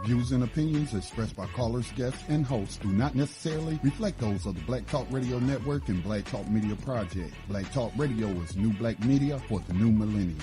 views and opinions expressed by callers, guests, and hosts do not necessarily reflect those of the Black Talk Radio Network and Black Talk Media Project. Black Talk Radio is new black media for the new millennium.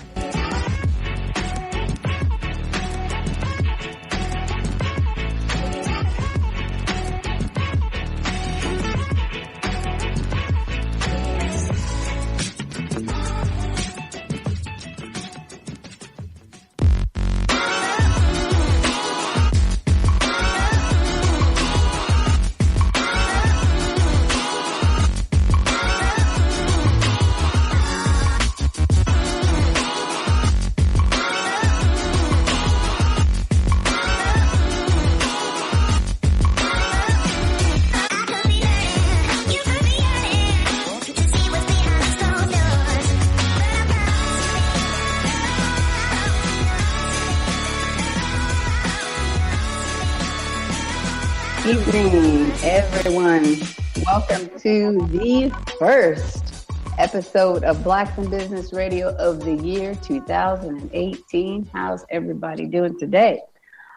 Evening, everyone. Welcome to the first episode of Blacks in Business Radio of the year 2018. How's everybody doing today?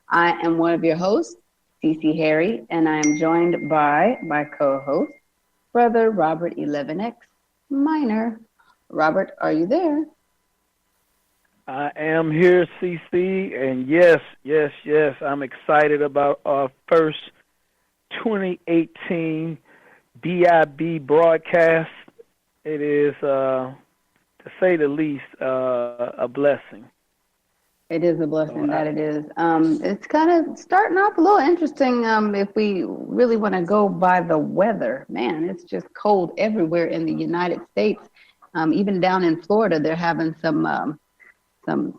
I am one of your hosts, SiSi Harry, and I am joined by my co-host, Brother Robert 11X Minor. Robert, are you there? I am here, CC, and yes, I'm excited about our first 2018 BIB broadcast. It is, to say the least, a blessing. It is a blessing that it is. It's kind of starting off a little interesting if we really want to go by the weather. Man, it's just cold everywhere in the United States. Even down in Florida, they're having some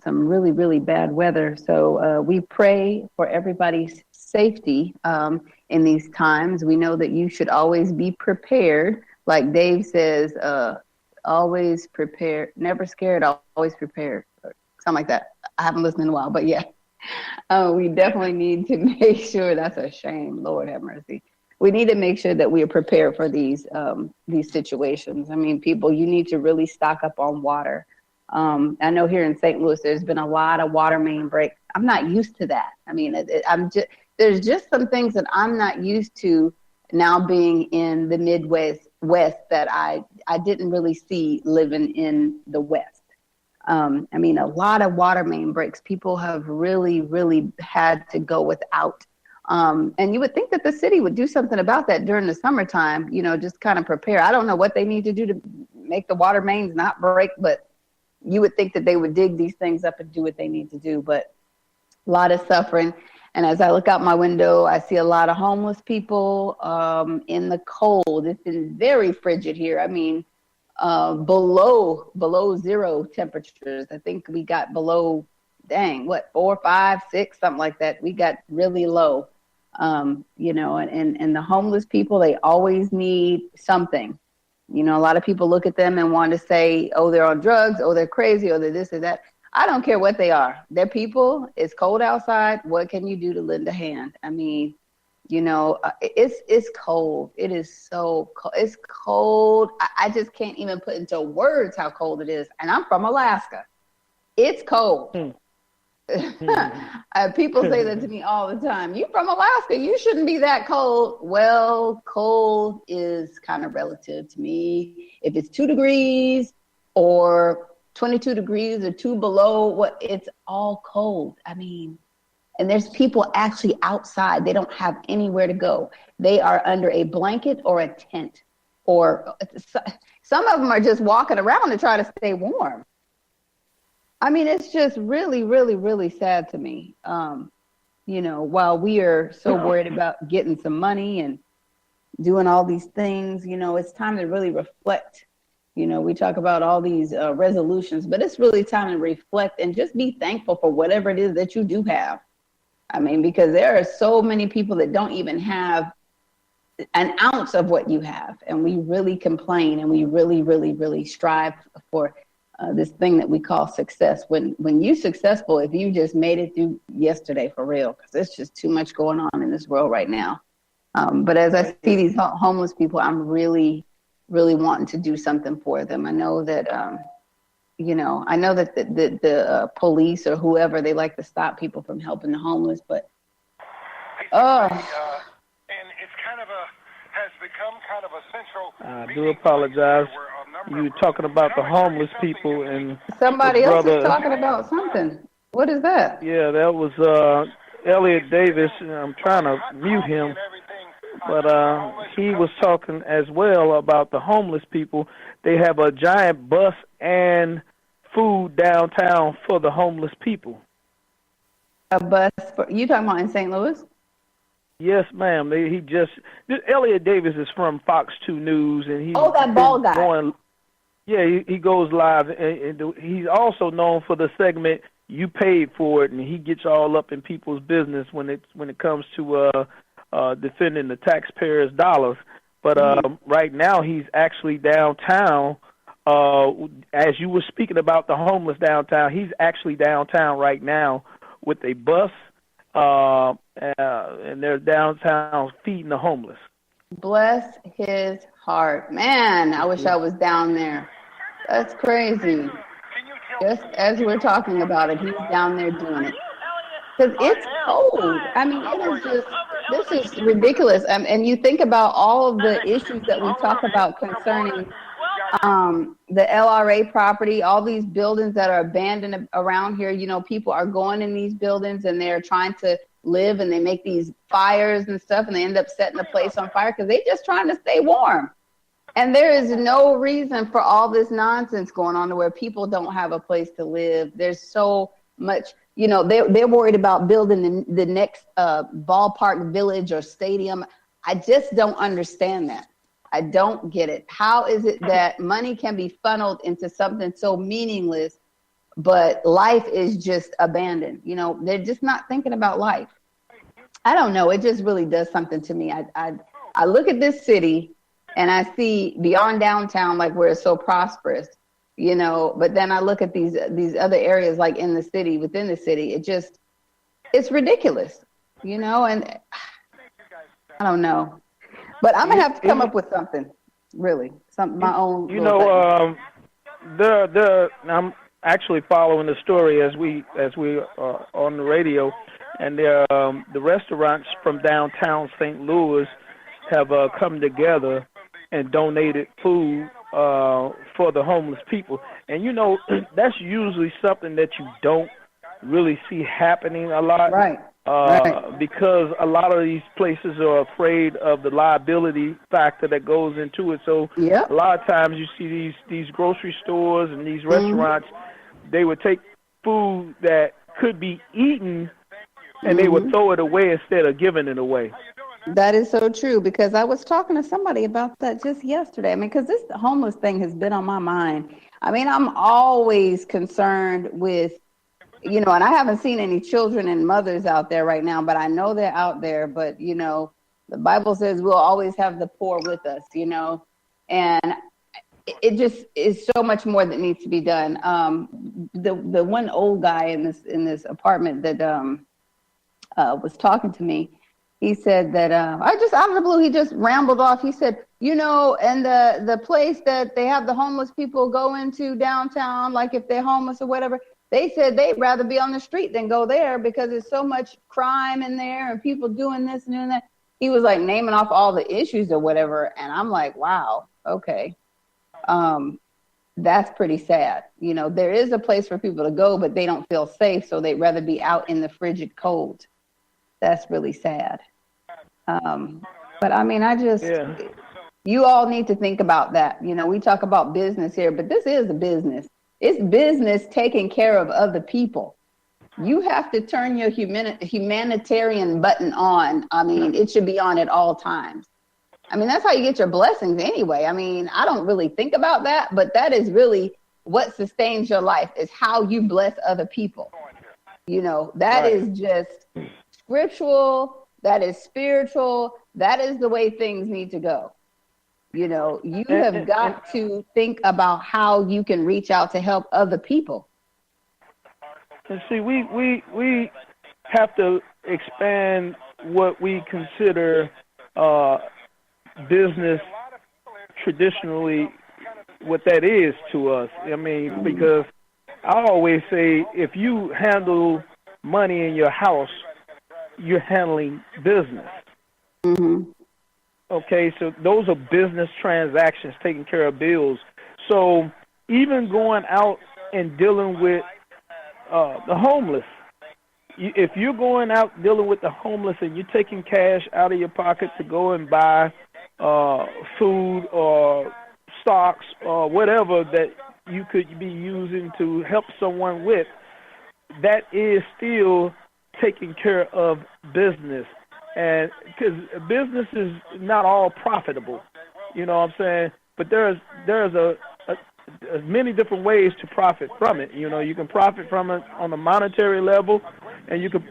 really, really bad weather. So we pray for everybody's safety in these times. We know that you should always be prepared. Like Dave says, always prepared, never scared, always prepared. Something like that. I haven't listened in a while, but yeah. We definitely need to make sure. That's a shame. Lord have mercy. We need to make sure that we are prepared for these situations. I mean, people, you need to really stock up on water. I know here in St. Louis, there's been a lot of water main breaks. I'm not used to that. I mean, there's just some things that I'm not used to now being in the Midwest that I didn't really see living in the West. I mean, a lot of water main breaks. People have really, really had to go without. And you would think that the city would do something about that during the summertime, just kind of prepare. I don't know what they need to do to make the water mains not break, but you would think that they would dig these things up and do what they need to do, but a lot of suffering. And as I look out my window, I see a lot of homeless people in the cold. It's been very frigid here. I mean, below zero temperatures. I think we got below, 4, 5, 6, something like that. We got really low, and the homeless people, they always need something. A lot of people look at them and want to say, oh, they're on drugs, oh, they're crazy, oh, they're this or that. I don't care what they are. They're people. It's cold outside. What can you do to lend a hand? I mean, it's cold. It is so cold. It's cold. I just can't even put into words how cold it is. And I'm from Alaska. It's cold. People say that to me all the time. You from Alaska, you shouldn't be that cold. Well, cold is kind of relative to me. If it's 2 degrees or 22 degrees or 2 below, it's all cold. I mean, and there's people actually outside. They don't have anywhere to go. They are under a blanket or a tent, or some of them are just walking around to try to stay warm. I mean, it's just really, really, really sad to me. While we are so worried about getting some money and doing all these things, it's time to really reflect. We talk about all these resolutions, but it's really time to reflect and just be thankful for whatever it is that you do have. I mean, because there are so many people that don't even have an ounce of what you have. And we really complain and we really, really, really strive for this thing that we call success. When you're successful, if you just made it through yesterday, for real, because there's just too much going on in this world right now. But as I see these homeless people, I'm really, really wanting to do something for them. I know that, the police or whoever, they like to stop people from helping the homeless, but And it's kind of has become kind of a central. I do apologize. You were talking about the homeless people and somebody else is talking about something. What is that? Yeah, that was Elliot Davis. I'm trying to mute him, but he was talking as well about the homeless people. They have a giant bus and food downtown for the homeless people. A bus for you talking about in St. Louis? Yes, ma'am. Elliot Davis is from Fox 2 News, and he's that bald guy. He goes live, and he's also known for the segment "You Paid for It," and he gets all up in people's business when it comes to defending the taxpayers' dollars. But right now, he's actually downtown. As you were speaking about the homeless downtown, he's actually downtown right now with a bus. And they're downtown feeding the homeless. Bless his heart. Man, I wish I was down there. That's crazy. Just as we're talking about it, he's down there doing it. Because it's cold. I mean, this is ridiculous. And you think about all of the issues that we talk about concerning the LRA property, all these buildings that are abandoned around here. You know, people are going in these buildings and they're trying to live, and they make these fires and stuff, and they end up setting the place on fire because they're just trying to stay warm. And there is no reason for all this nonsense going on to where people don't have a place to live. There's so much, you know, they're worried about building the next ballpark village or stadium. I just don't understand that. I don't get it. How is it that money can be funneled into something so meaningless, but life is just abandoned? You know, they're just not thinking about life. I don't know. It just really does something to me. I look at this city and I see beyond downtown, like where it's so prosperous, you know, but then I look at these other areas like in the city, within the city, it's ridiculous, you know, and I don't know. But I'm gonna have to come up with something, really, my own. You know, I'm actually following the story as we are on the radio, and the restaurants from downtown St. Louis have come together and donated food for the homeless people. And you know, that's usually something that you don't really see happening a lot. Right. Because a lot of these places are afraid of the liability factor that goes into it. So a lot of times you see these grocery stores and these restaurants, they would take food that could be eaten and they would throw it away instead of giving it away. That is so true, because I was talking to somebody about that just yesterday. I mean, because this homeless thing has been on my mind. I mean, I'm always concerned with, you know, and I haven't seen any children and mothers out there right now, but I know they're out there. But, you know, the Bible says we'll always have the poor with us, you know, and it just is so much more that needs to be done. The one old guy in this apartment that was talking to me, he said that I just out of the blue, he just rambled off. He said, you know, and the place that they have the homeless people go into downtown, like if they're homeless or whatever, they said they'd rather be on the street than go there because there's so much crime in there and people doing this and doing that. He was like naming off all the issues or whatever. And I'm like, wow, okay. That's pretty sad. You know, there is a place for people to go, but they don't feel safe. So they'd rather be out in the frigid cold. That's really sad. But I mean, you all need to think about that. You know, we talk about business here, but this is a business. It's business taking care of other people. You have to turn your humanitarian button on. I mean, it should be on at all times. I mean, that's how you get your blessings anyway. I mean, I don't really think about that, but that is really what sustains your life, is how you bless other people. You know, that is just scriptural. That is spiritual. That is the way things need to go. You know, you have got to think about how you can reach out to help other people. And see, we have to expand what we consider business traditionally, what that is to us. I mean, because I always say, if you handle money in your house, you're handling business. Mm-hmm. Okay, so those are business transactions, taking care of bills. So even going out and dealing with the homeless, if you're going out dealing with the homeless and you're taking cash out of your pocket to go and buy food or stocks or whatever that you could be using to help someone with, that is still taking care of business. And because business is not all profitable, you know what I'm saying? But there's many different ways to profit from it. You know, you can profit from it on a monetary level, and you could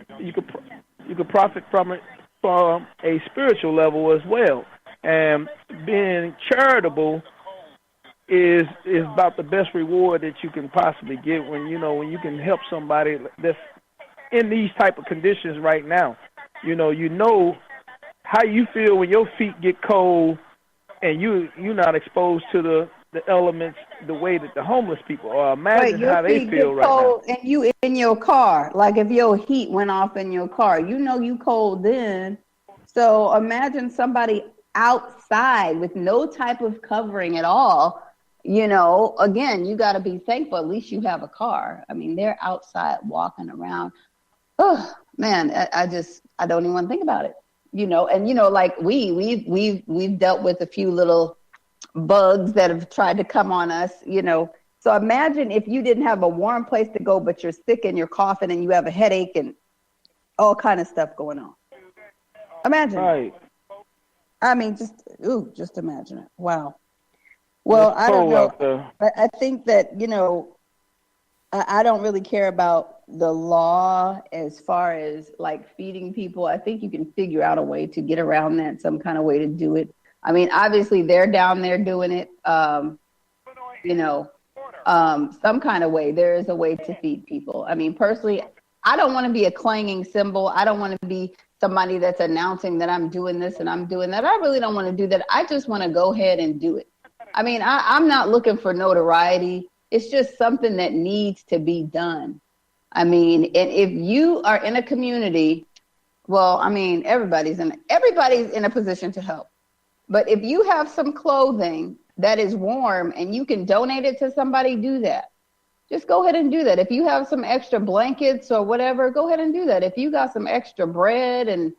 profit from it from a spiritual level as well. And being charitable is about the best reward that you can possibly get when you can help somebody that's in these type of conditions right now. You know how you feel when your feet get cold and you're not exposed to the elements the way that the homeless people are. Imagine how they feel right now. And you in your car, like if your heat went off in your car, you cold then. So imagine somebody outside with no type of covering at all. Again, you got to be thankful. At least you have a car. I mean, they're outside walking around. Oh man, I don't even want to think about it. Like we've dealt with a few little bugs that have tried to come on us. So imagine if you didn't have a warm place to go, but you're sick and you're coughing and you have a headache and all kind of stuff going on. Imagine. Right. I mean, just imagine it. Wow. Well, I don't know. I think that, I don't really care about the law as far as like feeding people. I think you can figure out a way to get around that, some kind of way to do it. I mean, obviously they're down there doing it, some kind of way. There is a way to feed people. I mean, personally, I don't want to be a clanging cymbal. I don't want to be somebody that's announcing that I'm doing this and I'm doing that. I really don't want to do that. I just want to go ahead and do it. I mean, I'm not looking for notoriety. It's just something that needs to be done. I mean, and if you are in a community, well, I mean, everybody's in a position to help. But if you have some clothing that is warm and you can donate it to somebody, do that. Just go ahead and do that. If you have some extra blankets or whatever, go ahead and do that. If you got some extra bread and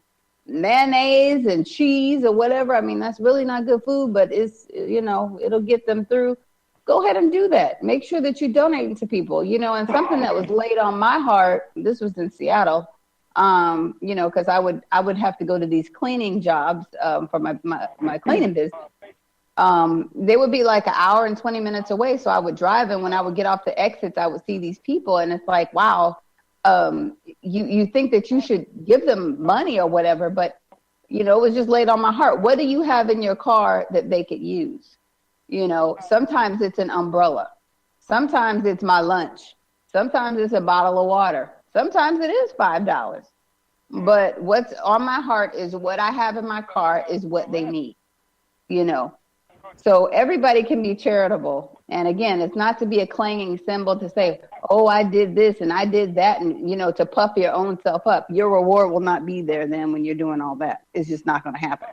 mayonnaise and cheese or whatever, I mean, that's really not good food, but it's, it'll get them through. Go ahead and do that. Make sure that you donate to people, and something that was laid on my heart, this was in Seattle, because I would have to go to these cleaning jobs for my cleaning business. They would be like an hour and 20 minutes away. So I would drive, and when I would get off the exits, I would see these people, and it's like, wow, you think that you should give them money or whatever, but it was just laid on my heart. What do you have in your car that they could use? Sometimes it's an umbrella. Sometimes it's my lunch. Sometimes it's a bottle of water. Sometimes it is $5. But what's on my heart is what I have in my car is what they need, So everybody can be charitable. And again, it's not to be a clanging cymbal to say, oh, I did this and I did that. And, to puff your own self up. Your reward will not be there then when you're doing all that. It's just not going to happen.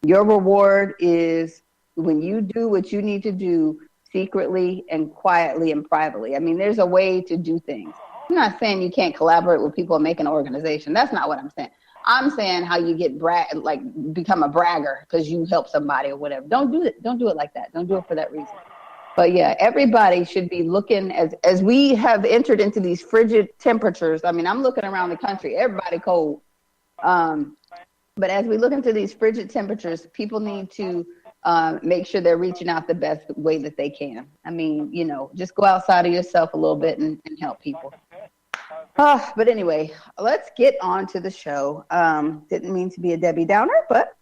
Your reward is when you do what you need to do secretly and quietly and privately. I mean, there's a way to do things. I'm not saying you can't collaborate with people and make an organization. That's not what I'm saying. I'm saying how you get become a bragger because you help somebody or whatever. Don't do it. Don't do it like that. Don't do it for that reason. But yeah, everybody should be looking as we have entered into these frigid temperatures. I mean, I'm looking around the country, everybody cold. But as we look into these frigid temperatures, people need to make sure they're reaching out the best way that they can. I mean, just go outside of yourself a little bit and help people. But anyway, let's get on to the show. Didn't mean to be a Debbie Downer, but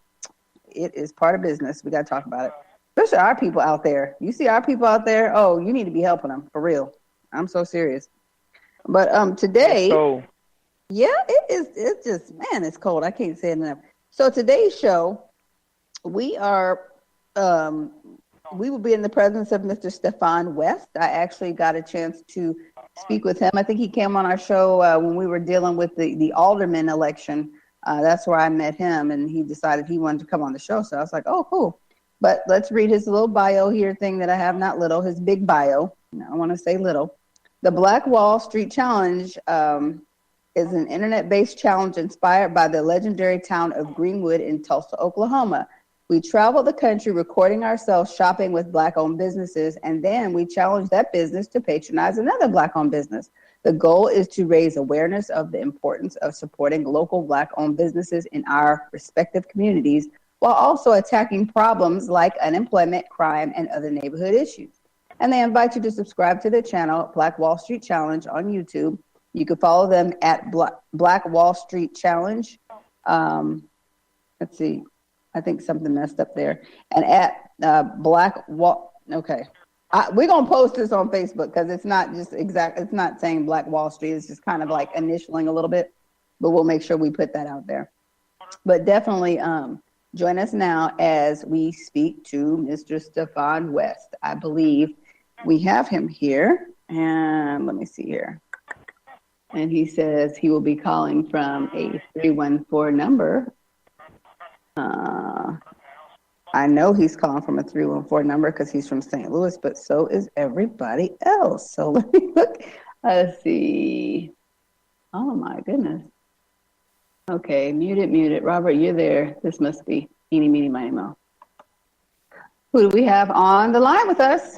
it is part of business. We got to talk about it. Especially our people out there. You see our people out there? Oh, you need to be helping them for real. I'm so serious. But today, yeah, it is. It's just, man, it's cold. I can't say it enough. So today's show, we will be in the presence of Mr. Stefan West. I actually got a chance to speak with him. I think he came on our show when we were dealing with the alderman election That's where I met him, and he decided he wanted to come on the show. So I was like, oh, cool. But let's read his little bio here thing that I have, not little, his big bio. I want to say little. The Black Wall Street Challenge is an internet-based challenge inspired by the legendary town of Greenwood in Tulsa, Oklahoma. We travel the country recording ourselves shopping with Black-owned businesses, and then we challenge that business to patronize another Black-owned business. The goal is to raise awareness of the importance of supporting local Black-owned businesses in our respective communities, while also attacking problems like unemployment, crime, and other neighborhood issues. And they invite you to subscribe to their channel, BlackWallStChallenge on YouTube. You can follow them at BlackWallStChallenge. Let's see. I think something messed up there. And at BlackWall. Okay. We're going to post this on Facebook because it's not just exact. It's not saying Black Wall Street. It's just kind of like initialing a little bit. But we'll make sure we put that out there. But definitely join us now as we speak to Mr. Stefan West. I believe we have him here. And let me see here. And he says he will be calling from a 314 number. I know he's calling from a 314 number because he's from St. Louis, but so is everybody else. So let me look. Let's see. Oh, my goodness. Okay, muted. Robert, you're there. This must be eeny, meeny, miny, mo. Who do we have on the line with us?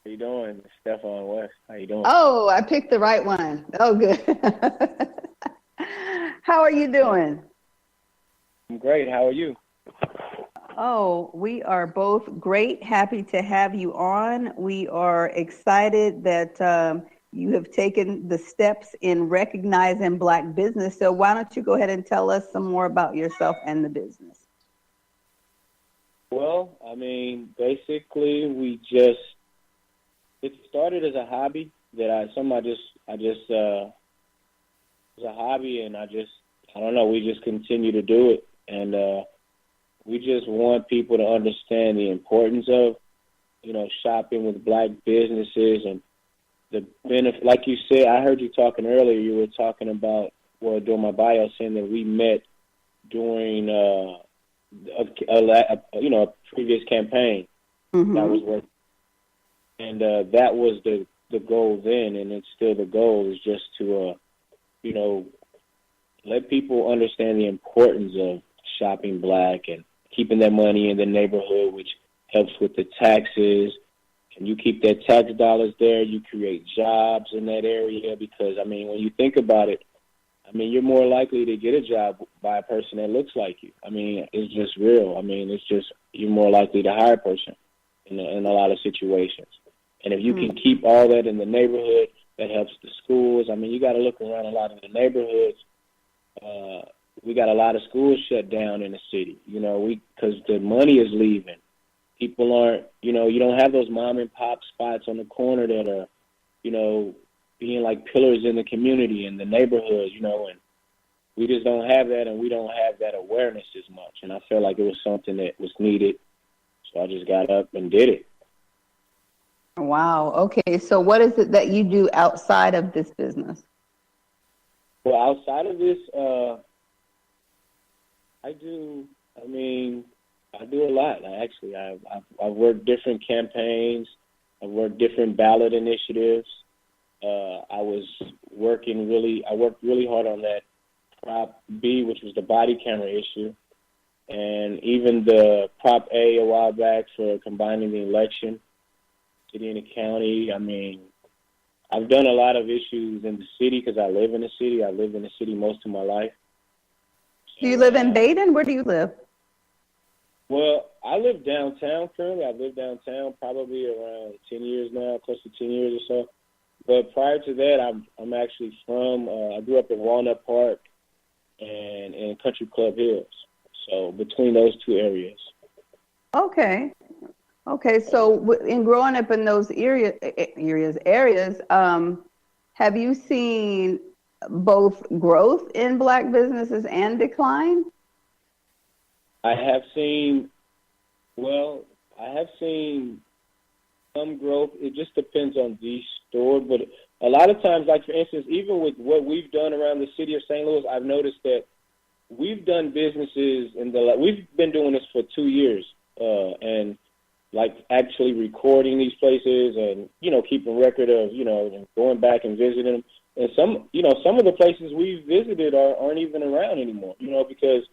How you doing? Stefan West. How you doing? Oh, I picked the right one. Oh, good. How are you doing? I'm great. How are you? Oh, we are both great. Happy to have you on. We are excited that you have taken the steps in recognizing Black business. So why don't you go ahead and tell us some more about yourself and the business? Well, I mean, basically, it started as a hobby that it was a hobby, and I don't know, we just continue to do it. And we just want people to understand the importance of, shopping with Black businesses and the benefit. Like you said, I heard you talking earlier, you were talking about, during my bio, saying that we met during a previous campaign that was working. And that was the goal then, and it's still the goal, is just to, let people understand the importance of shopping Black and keeping their money in the neighborhood, which helps with the taxes. And you keep their tax dollars there, you create jobs in that area because, I mean, when you think about it, I mean, you're more likely to get a job by a person that looks like you. I mean, it's just real. I mean, it's just, you're more likely to hire a person in a lot of situations. And if you can keep all that in the neighborhood, that helps the schools. I mean, you got to look around a lot of the neighborhoods. We got a lot of schools shut down in the city, because the money is leaving. People aren't, you don't have those mom and pop spots on the corner that are, being like pillars in the community and the neighborhood, and we just don't have that, and we don't have that awareness as much. And I felt like it was something that was needed, so I just got up and did it. Wow. Okay. So what is it that you do outside of this business? Well, outside of this, I do a lot. I've worked different campaigns. I've worked different ballot initiatives. I worked really hard on that Prop B, which was the body camera issue, and even the Prop A a while back for combining the election, city and the county. I mean, I've done a lot of issues in the city because I live in the city. I lived in the city most of my life. Do you live in Baden? Where do you live? Well, I live downtown currently. I've lived downtown probably around 10 years now, close to 10 years or so. But prior to that, I'm actually from, I grew up in Walnut Park and in Country Club Hills. So between those two areas. Okay. So in growing up in those areas, have you seen both growth in Black businesses and decline? I have seen some growth. It just depends on the store, but a lot of times, like for instance, even with what we've done around the city of St. Louis, I've noticed that we've done businesses we've been doing this for 2 years, and like actually recording these places and, keeping record of, and going back and visiting them. And some of the places we've visited aren't even around anymore, because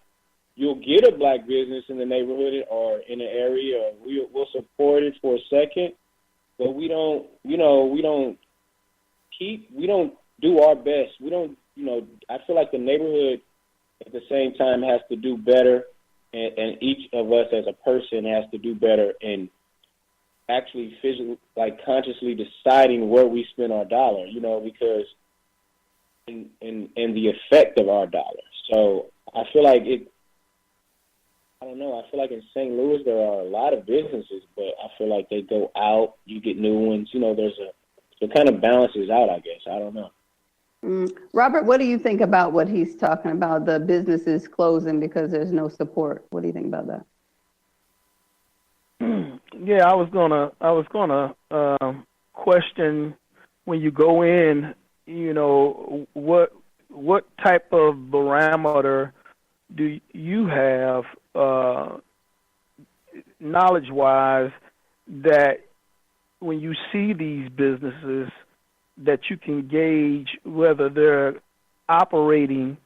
you'll get a black business in the neighborhood or in an area, we'll support it for a second, but we don't do our best. We don't, I feel like the neighborhood at the same time has to do better, and each of us as a person has to do better in actually physically, like consciously deciding where we spend our dollar, because in the effect of our dollar. So I feel like I feel like in St. Louis there are a lot of businesses, but I feel like they go out, you get new ones, it kind of balances out, I guess. I don't know. Robert, what do you think about what he's talking about, the businesses closing because there's no support? What do you think about that? Yeah, I was gonna question, when you go in, what type of barometer do you have, knowledge-wise, that when you see these businesses, that you can gauge whether they're operating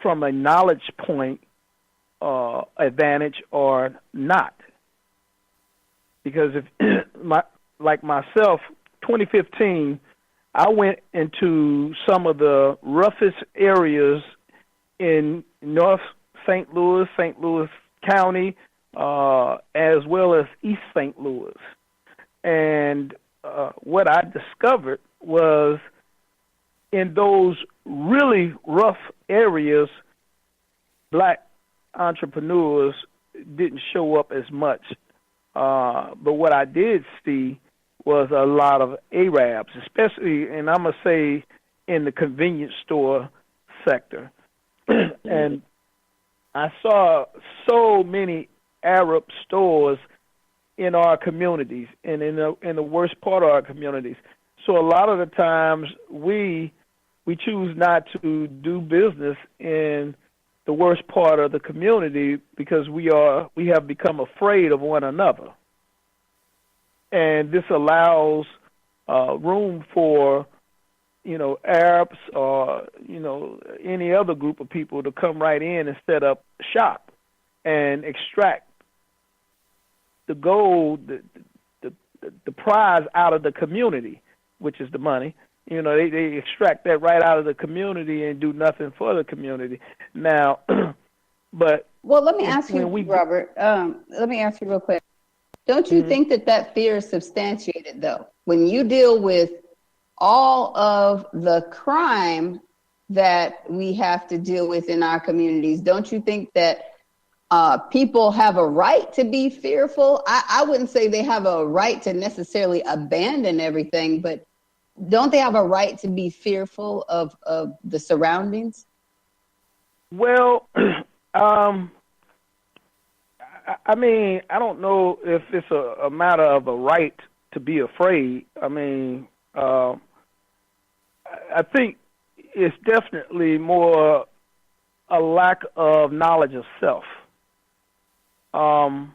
from a knowledge point advantage or not? Because if, like myself, 2015, I went into some of the roughest areas in North St. Louis County, as well as East St. Louis. And what I discovered was, in those really rough areas, black entrepreneurs didn't show up as much. But what I did see was a lot of Arabs, especially, and I'm going to say, in the convenience store sector. And I saw so many Arab stores in our communities and in the worst part of our communities. So a lot of the times we choose not to do business in the worst part of the community because we have become afraid of one another. And this allows room for, Arabs or, any other group of people to come right in and set up shop and extract the gold, the prize out of the community, which is the money. They extract that right out of the community and do nothing for the community. Now, but... Well, let me ask you, Robert, let me ask you real quick. Don't you think that fear is substantiated, though? When you deal with all of the crime that we have to deal with in our communities, don't you think that people have a right to be fearful? I wouldn't say they have a right to necessarily abandon everything, but don't they have a right to be fearful of the surroundings? Well, I mean, I don't know if it's a matter of a right to be afraid. I mean, I think it's definitely more a lack of knowledge of self. I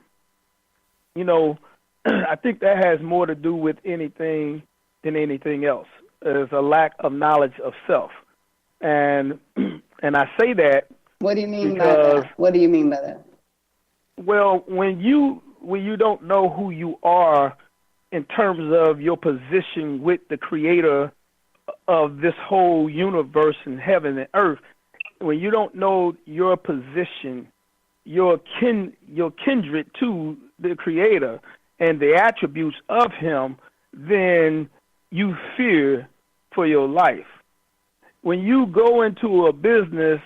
think that has more to do with anything than anything else. There's a lack of knowledge of self. And I say that. What do you mean by that? What do you mean by that? Well, when you don't know who you are in terms of your position with the creator of this whole universe and heaven and earth, when you don't know your position, your kindred to the creator and the attributes of him, then you fear for your life. When you go into a business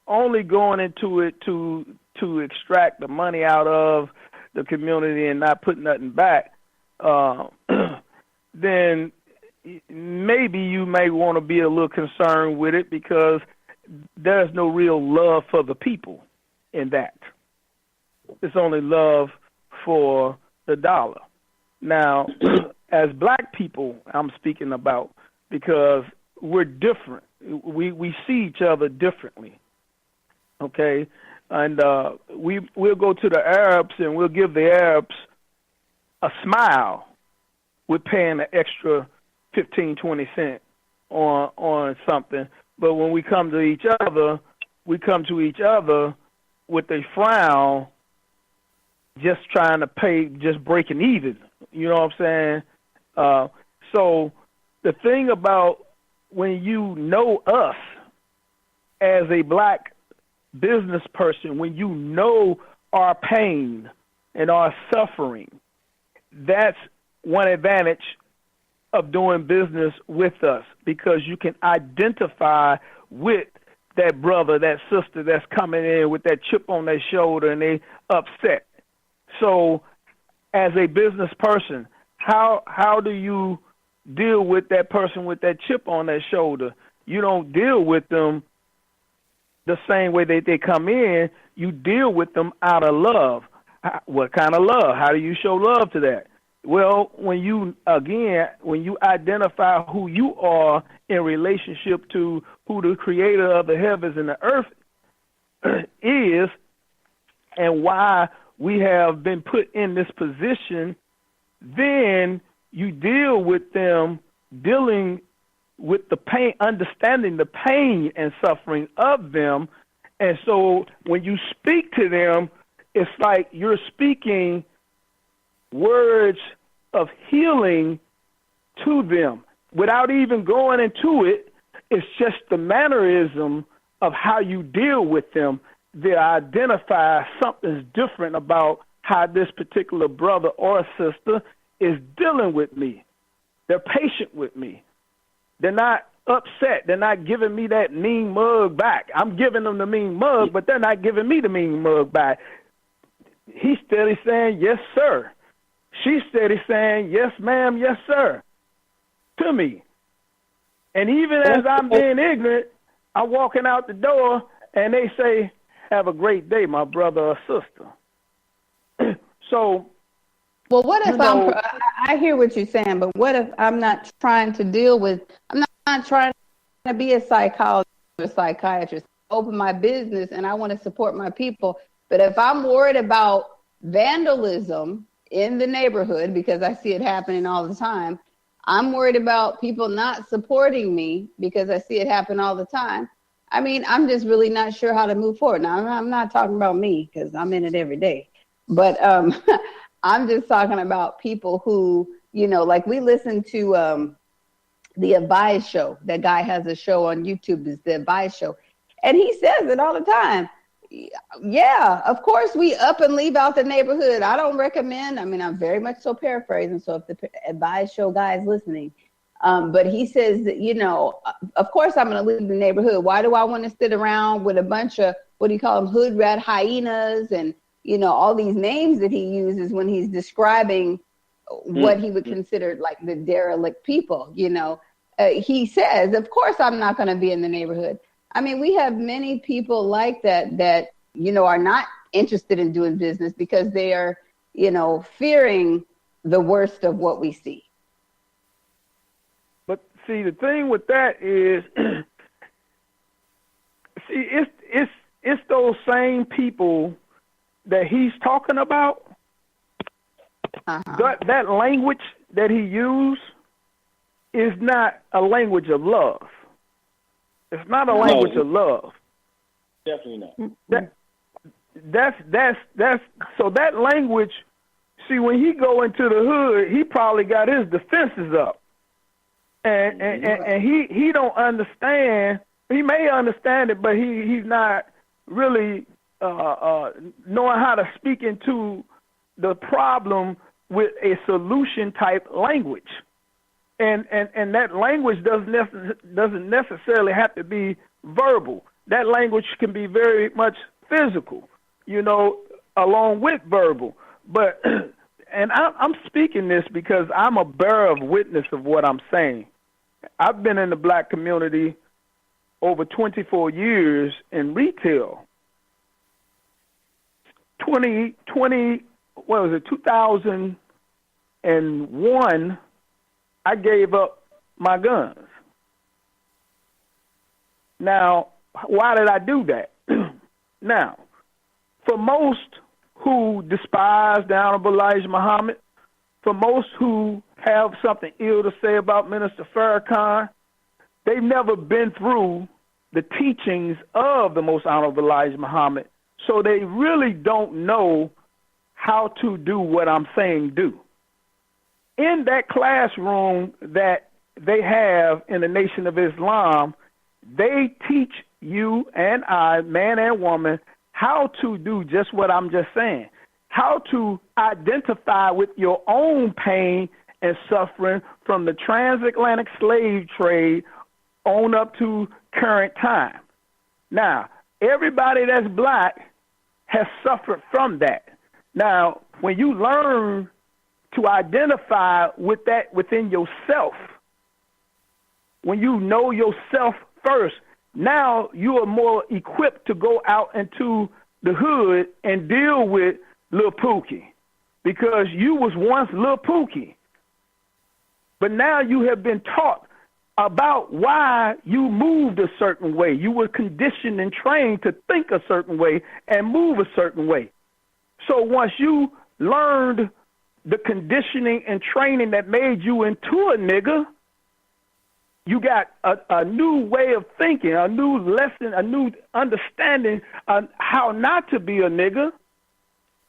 only going into it to extract the money out of the community and not put nothing back, then maybe you may want to be a little concerned with it, because there's no real love for the people in that. It's only love for the dollar. Now, as black people, I'm speaking about, because we're different. We see each other differently. Okay, and we'll go to the Arabs and we'll give the Arabs a smile. We're paying an extra 15, 20 cents on something. But when we come to each other with a frown, just trying to pay, just breaking even. You know what I'm saying? So the thing about when you know us as a black business person, when you know our pain and our suffering, that's one advantage of doing business with us, because you can identify with that brother, that sister that's coming in with that chip on their shoulder and they upset. So as a business person, how do you deal with that person with that chip on their shoulder? You don't deal with them the same way they come in. You deal with them out of love. What kind of love? How do you show love to that? Well, when you identify who you are in relationship to who the creator of the heavens and the earth is, and why we have been put in this position, then you deal with them, dealing with the pain, understanding the pain and suffering of them. And so when you speak to them, it's like you're speaking words of healing to them without even going into it. It's just the mannerism of how you deal with them that identify something's different about how this particular brother or sister is dealing with me. They're patient with me. They're not upset. They're not giving me that mean mug back. I'm giving them the mean mug, but they're not giving me the mean mug back. He's steady saying, yes, sir. She's steady saying, yes, ma'am, yes, sir, to me. And even as I'm being ignorant, I'm walking out the door and they say, have a great day, my brother or sister. So, well, what if I hear what you're saying, but what if I'm not trying to deal with, I'm not trying to be a psychologist or psychiatrist, open my business and I want to support my people. But if I'm worried about vandalism in the neighborhood, because I see it happening all the time, I'm worried about people not supporting me because I see it happen all the time. I mean, I'm just really not sure how to move forward. Now, I'm not talking about me because I'm in it every day, but I'm just talking about people who, you know, like we listen to the Advice Show. That guy has a show on YouTube, it's the Advice Show. And he says it all the time. Yeah, of course we up and leave out the neighborhood. I don't recommend, I mean, I'm very much so paraphrasing, so if the Advice Show guy is listening, but he says that, you know, of course I'm going to leave the neighborhood. Why do I want to sit around with a bunch of, what do you call them, hood rat hyenas and, you know, all these names that he uses when he's describing what he would consider like the derelict people, you know. He says, of course I'm not going to be in the neighborhood. I mean, we have many people like that, you know, are not interested in doing business because they are, you know, fearing the worst of what we see. But see, the thing with that is, see, it's those same people that he's talking about. That language that he used is not a language of love. It's not a language of love. Definitely not. That's so that language. See, when he go into the hood, he probably got his defenses up, and he don't understand. He may understand it, but he's not really knowing how to speak into the problem with a solution type language. And that language doesn't necessarily have to be verbal. That language can be very much physical, you know, along with verbal. But and I'm speaking this because I'm a bearer of witness of what I'm saying. I've been in the black community over 24 years in retail. 2001, I gave up my guns. Now, why did I do that? Now, for most who despise the Honorable Elijah Muhammad, for most who have something ill to say about Minister Farrakhan, they've never been through the teachings of the Most Honorable Elijah Muhammad, so they really don't know how to do what I'm saying do. In that classroom that they have in the Nation of Islam, they teach you and I, man and woman, how to do just what I'm just saying, how to identify with your own pain and suffering from the transatlantic slave trade on up to current time. Now, everybody that's black has suffered from that. Now, when you learn to identify with that within yourself, when you know yourself first, now you are more equipped to go out into the hood and deal with Lil Pookie, because you was once Lil Pookie. But now you have been taught about why you moved a certain way. You were conditioned and trained to think a certain way and move a certain way. So once you learned the conditioning and training that made you into a nigga, you got a new way of thinking, a new lesson, a new understanding on how not to be a nigga.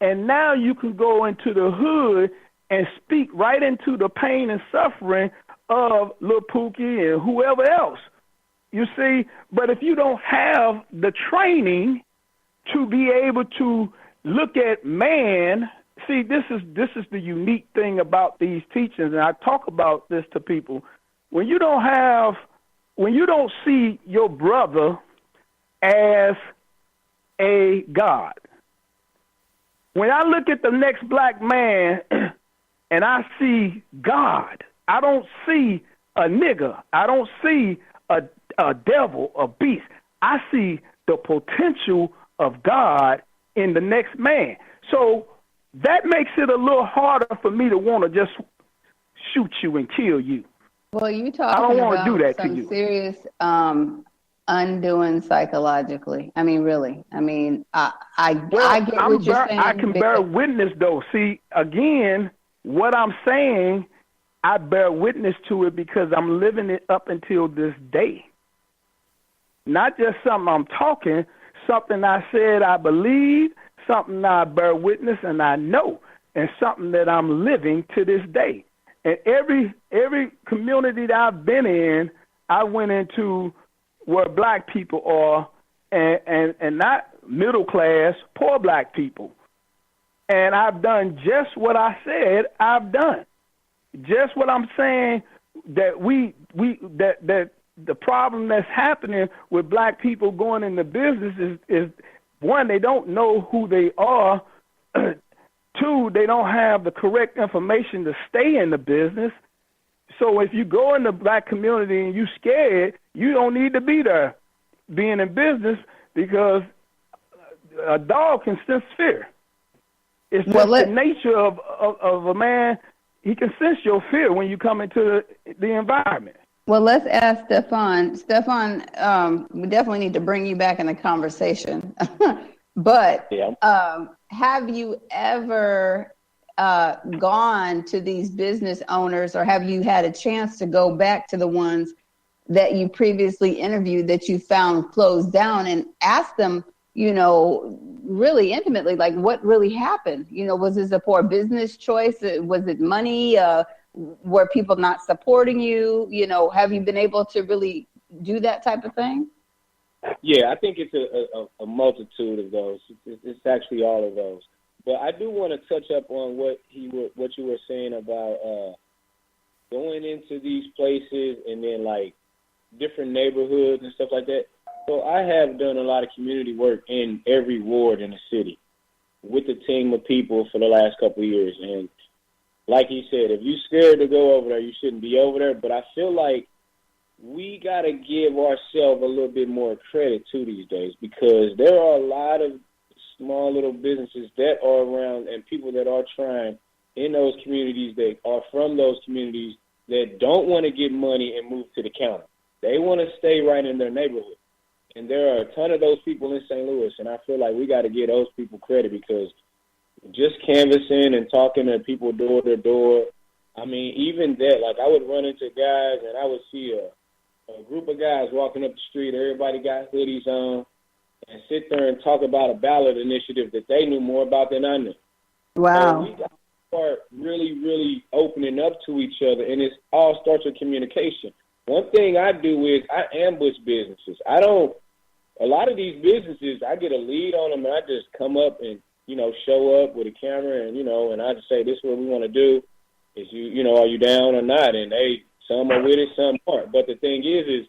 And now you can go into the hood and speak right into the pain and suffering of Lil Pookie and whoever else. You see, but if you don't have the training to be able to look at man, see, this is the unique thing about these teachings, and I talk about this to people. When you don't see your brother as a God. When I look at the next black man and I see God, I don't see a nigger. I don't see a devil, a beast. I see the potential of God in the next man. So that makes it a little harder for me to want to just shoot you and kill you. Well, you talking about do that some serious undoing psychologically. I mean, really. I mean, I get what you're saying. I can bear witness, though. See, again, what I'm saying, I bear witness to it because I'm living it up until this day. Not just something I'm talking, something I said I believe, something I bear witness and I know, and something that I'm living to this day. And every community that I've been in, I went into where black people are, and not middle class, poor black people. And I've done just what I said I've done. Just what I'm saying, that that the problem that's happening with black people going into business is one, they don't know who they are. Two, they don't have the correct information to stay in the business. So if you go in the black community and you're scared, you don't need to be there being in business, because a dog can sense fear. It's just the nature of a man. He can sense your fear when you come into the environment. Well, let's ask Stefan. Stefan, we definitely need to bring you back in the conversation. But have you ever gone to these business owners, or have you had a chance to go back to the ones that you previously interviewed that you found closed down and ask them, you know, really intimately, like what really happened? You know, was this a poor business choice? Was it money? Were people not supporting you? You know, have you been able to really do that type of thing? Yeah, I think it's a multitude of those. It's actually all of those. But I do want to touch up on what you were saying about going into these places and then like different neighborhoods and stuff like that. So I have done a lot of community work in every ward in the city with a team of people for the last couple of years. And like he said, if you're scared to go over there, you shouldn't be over there. But I feel like we got to give ourselves a little bit more credit too these days, because there are a lot of small little businesses that are around and people that are trying in those communities that are from those communities that don't want to get money and move to the counter. They want to stay right in their neighborhood. And there are a ton of those people in St. Louis, and I feel like we got to give those people credit because just canvassing and talking to people door to door, I mean, even that, like I would run into guys and I would see a group of guys walking up the street, everybody got hoodies on, and sit there and talk about a ballot initiative that they knew more about than I knew. Wow. So we got to start really, really opening up to each other, and it all starts with communication. One thing I do is I ambush businesses. A lot of these businesses, I get a lead on them, and I just come up and, show up with a camera and, and I just say, this is what we want to do. Is are you down or not? And some are with it, some aren't. But the thing is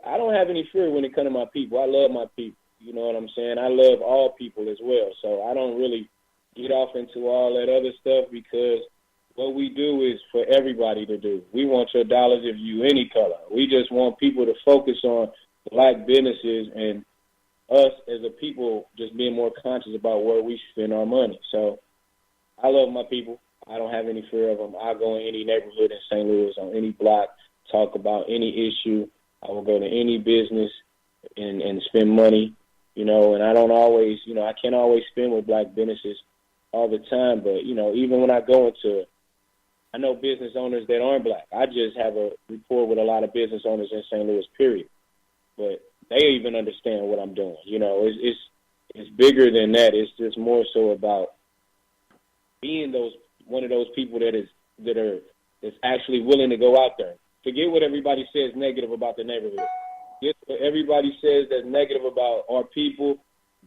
I don't have any fear when it comes to my people. I love my people. You know what I'm saying? I love all people as well. So I don't really get off into all that other stuff because what we do is for everybody to do. We want your dollars if you any color. We just want people to focus on Black businesses and us as a people just being more conscious about where we spend our money. So I love my people. I don't have any fear of them. I'll go in any neighborhood in St. Louis, on any block, talk about any issue. I will go to any business and spend money, and I don't always, I can't always spend with Black businesses all the time. But, even when I go I know business owners that aren't Black. I just have a rapport with a lot of business owners in St. Louis, period. But they even understand what I'm doing. It's bigger than that. It's just more so about being one of those people that's actually willing to go out there. Forget what everybody says negative about the neighborhood. Forget what everybody says that's negative about our people.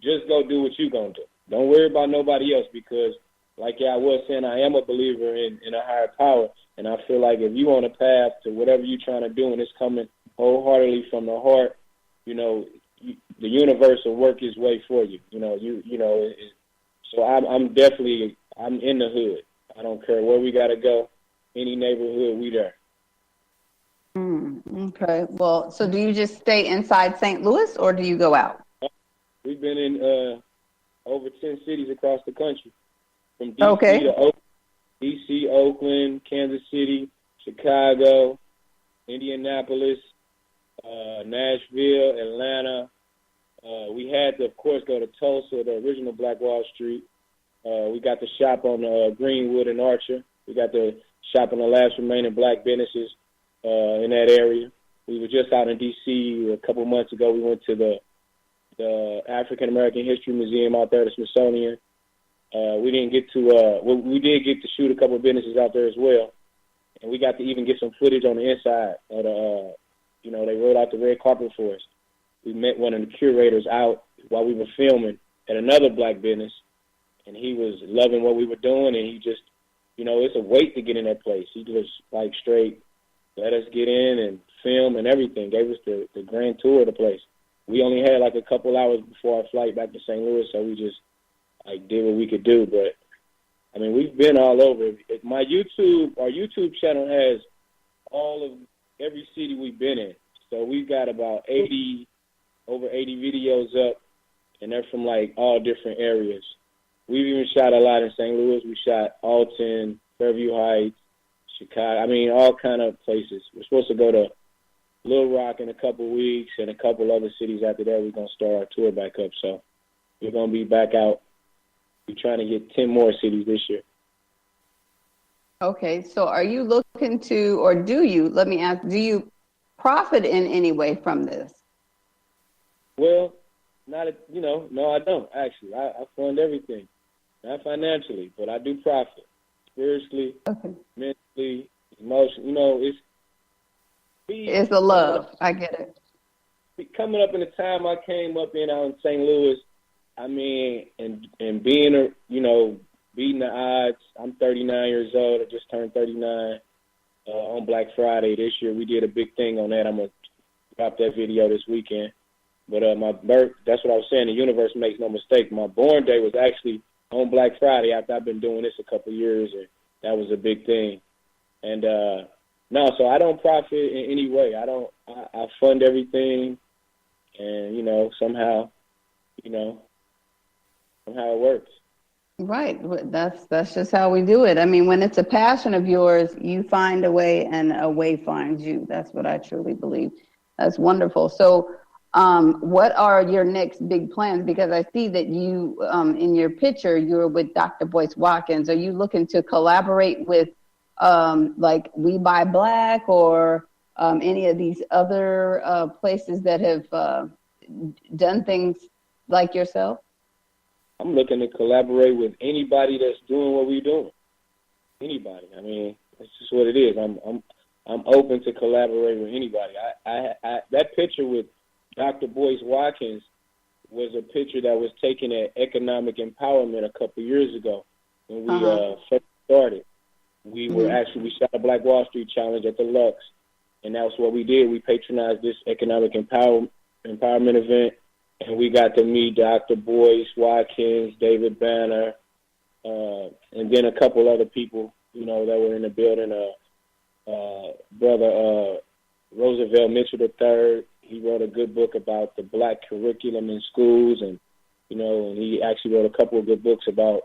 Just go do what you're going to do. Don't worry about nobody else because, like I was saying, I am a believer in a higher power, and I feel like if you're on a path to whatever you're trying to do and it's coming wholeheartedly from the heart, the universe will work its way for you. So I'm definitely in the hood. I don't care where we got to go. Any neighborhood, we there. Okay. Well, so do you just stay inside St. Louis or do you go out? We've been in over 10 cities across the country, from D.C. to Oakland, D.C., Oakland, Kansas City, Chicago, Indianapolis, Nashville, Atlanta. We had to, of course, go to Tulsa, the original BlackWallSt. We got to shop on Greenwood and Archer. We got to shop on the last remaining Black businesses in that area. We were just out in D.C. a couple months ago. We went to the African American History Museum out there, the Smithsonian. We didn't get to we did get to shoot a couple of businesses out there as well, and we got to even get some footage on the inside of the they rolled out the red carpet for us. We met one of the curators out while we were filming at another Black business, and he was loving what we were doing, and he just, it's a wait to get in that place. He just, like, straight let us get in and film and everything, gave us the grand tour of the place. We only had, like, a couple hours before our flight back to St. Louis, so we just, like, did what we could do. But, I mean, we've been all over. Our YouTube channel has all of every city we've been in. So we've got about over 80 videos up, and they're from, like, all different areas. We've even shot a lot in St. Louis. We shot Alton, Fairview Heights, Chicago. I mean, all kind of places. We're supposed to go to Little Rock in a couple of weeks and a couple other cities after that. We're going to start our tour back up. So we're going to be back out. We're trying to get 10 more cities this year. Okay, so are you looking to, or do you profit in any way from this? Well, no, I don't, actually. I fund everything. Not financially, but I do profit. Spiritually, mentally, emotionally. It's the love. I get it. Coming up in the time I came up in out in St. Louis, I mean, and being, beating the odds. I'm 39 years old. I just turned 39 on Black Friday this year. We did a big thing on that. I'm going to drop that video this weekend. But that's what I was saying. The universe makes no mistake. My born day was actually on Black Friday after I've been doing this a couple of years, and that was a big thing. And no, so I don't profit in any way. I fund everything, and somehow it works. Right. That's just how we do it. I mean, when it's a passion of yours, you find a way, and a way finds you. That's what I truly believe. That's wonderful. So, What are your next big plans? Because I see that you, in your picture, you're with Dr. Boyce Watkins. Are you looking to collaborate with, like We Buy Black or any of these other places that have done things like yourself? I'm looking to collaborate with anybody that's doing what we're doing. Anybody. I mean, that's just what it is. I'm open to collaborate with anybody. I that picture with Dr. Boyce Watkins was a picture that was taken at Economic Empowerment a couple years ago when we first started. We were we shot a BlackWallSt Challenge at the Lux, and that's what we did. We patronized this Economic Empowerment event, and we got to meet Dr. Boyce Watkins, David Banner, and then a couple other people, that were in the building. Brother Roosevelt Mitchell III, he wrote a good book about the black curriculum in schools, and and he actually wrote a couple of good books about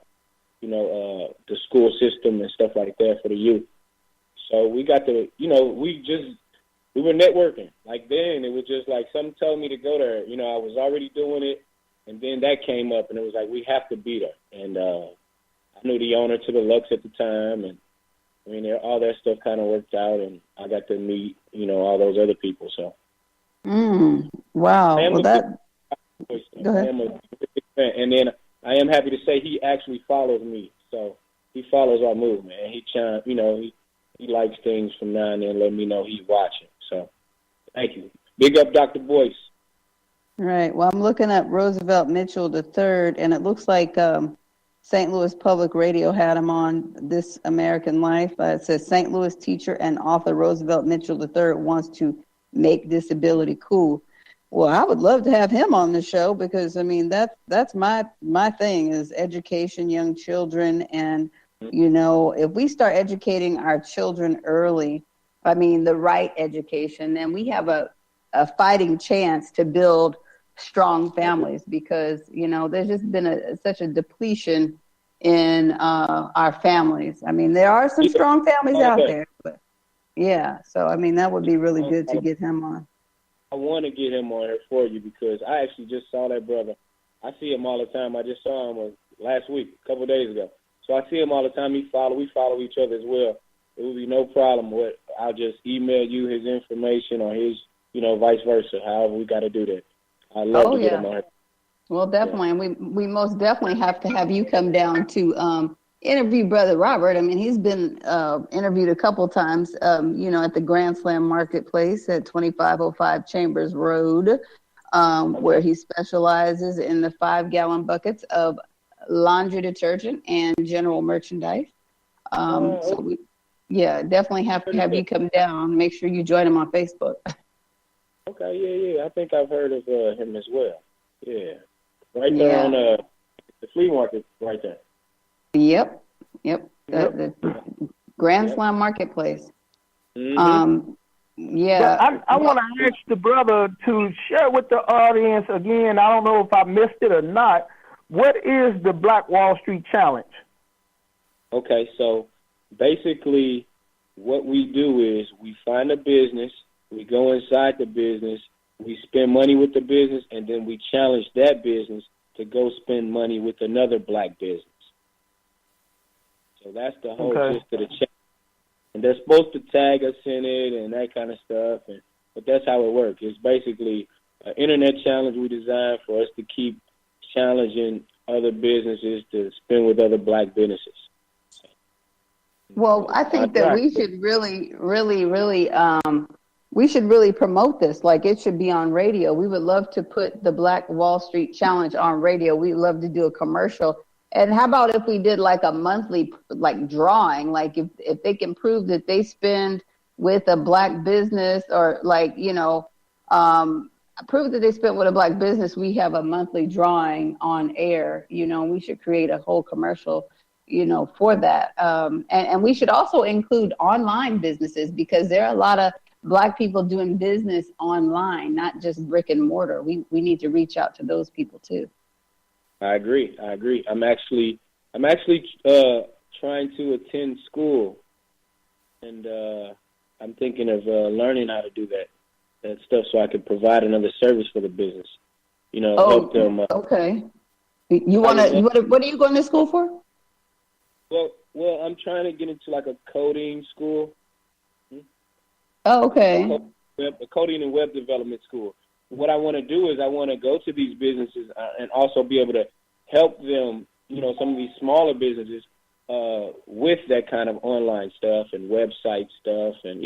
the school system and stuff like that for the youth. So we got to, we were networking. Like then, it was just like something told me to go there. I was already doing it, and then that came up, and it was like, we have to be there. And I knew the owner to the Lux at the time, and I mean, all that stuff kind of worked out, and I got to meet, all those other people. So. Wow. Go ahead. And then I am happy to say he actually follows me. So he follows our movement, and he likes things from now and then, let me know he's watching. So thank you. Big up Dr. Boyce. Right. Well, I'm looking at Roosevelt Mitchell III, and it looks like St. Louis Public Radio had him on This American Life. It says St. Louis teacher and author Roosevelt Mitchell III wants to make disability cool. Well, I would love to have him on the show because, I mean, that's my thing is education, young children. And, if we start educating our children early, I mean, the right education, then we have a fighting chance to build strong families because, there's just been such a depletion in our families. I mean, there are some strong families out there, but yeah. So, I mean, that would be really good to get him on. I want to get him on here for you because I actually just saw that brother. I see him all the time. I just saw him last week, a couple of days ago. So I see him all the time. We follow each other as well. It would be no problem. I'll just email you his information or his, vice versa, however we got to do that. I'd love to get him on here. Well, definitely. Yeah. And we most definitely have to have you come down to interview Brother Robert. I mean, he's been interviewed a couple times, at the Grand Slam Marketplace at 2505 Chambers Road, where he specializes in the 5-gallon buckets of laundry detergent and general merchandise. So we, definitely have to have you come down. Make sure you join him on Facebook. Okay, yeah. I think I've heard of him as well. Yeah. Right there on the flea market right there. Yep. The Grand Slam Marketplace. Mm-hmm. I want to ask the brother to share with the audience again. I don't know if I missed it or not. What is the BlackWallSt Challenge? Okay, so basically what we do is we find a business, we go inside the business, we spend money with the business, and then we challenge that business to go spend money with another black business. So that's the whole gist of the challenge. And they're supposed to tag us in it and that kind of stuff, but that's how it works. It's basically an internet challenge we designed for us to keep challenging other businesses to spend with other black businesses. Well, I think that we should really promote this. Like, it should be on radio. We would love to put the BlackWallSt Challenge on radio. We'd love to do a commercial. And how about if we did like a monthly drawing? Like if they can prove that they spend with a black business or prove that they spent with a black business, we have a monthly drawing on air. We should create a whole commercial, for that. And we should also include online businesses because there are a lot of black people doing business online, not just brick and mortar. We need to reach out to those people too. I agree. I'm actually trying to attend school, and I'm thinking of learning how to do that. and stuff, so I could provide another service for the business. Help them. Okay. What are you going to school for? Well, I'm trying to get into like a coding school. Oh, okay. A coding and web development school. What I want to do is I want to go to these businesses and also be able to help them, some of these smaller businesses with that kind of online stuff and website stuff and,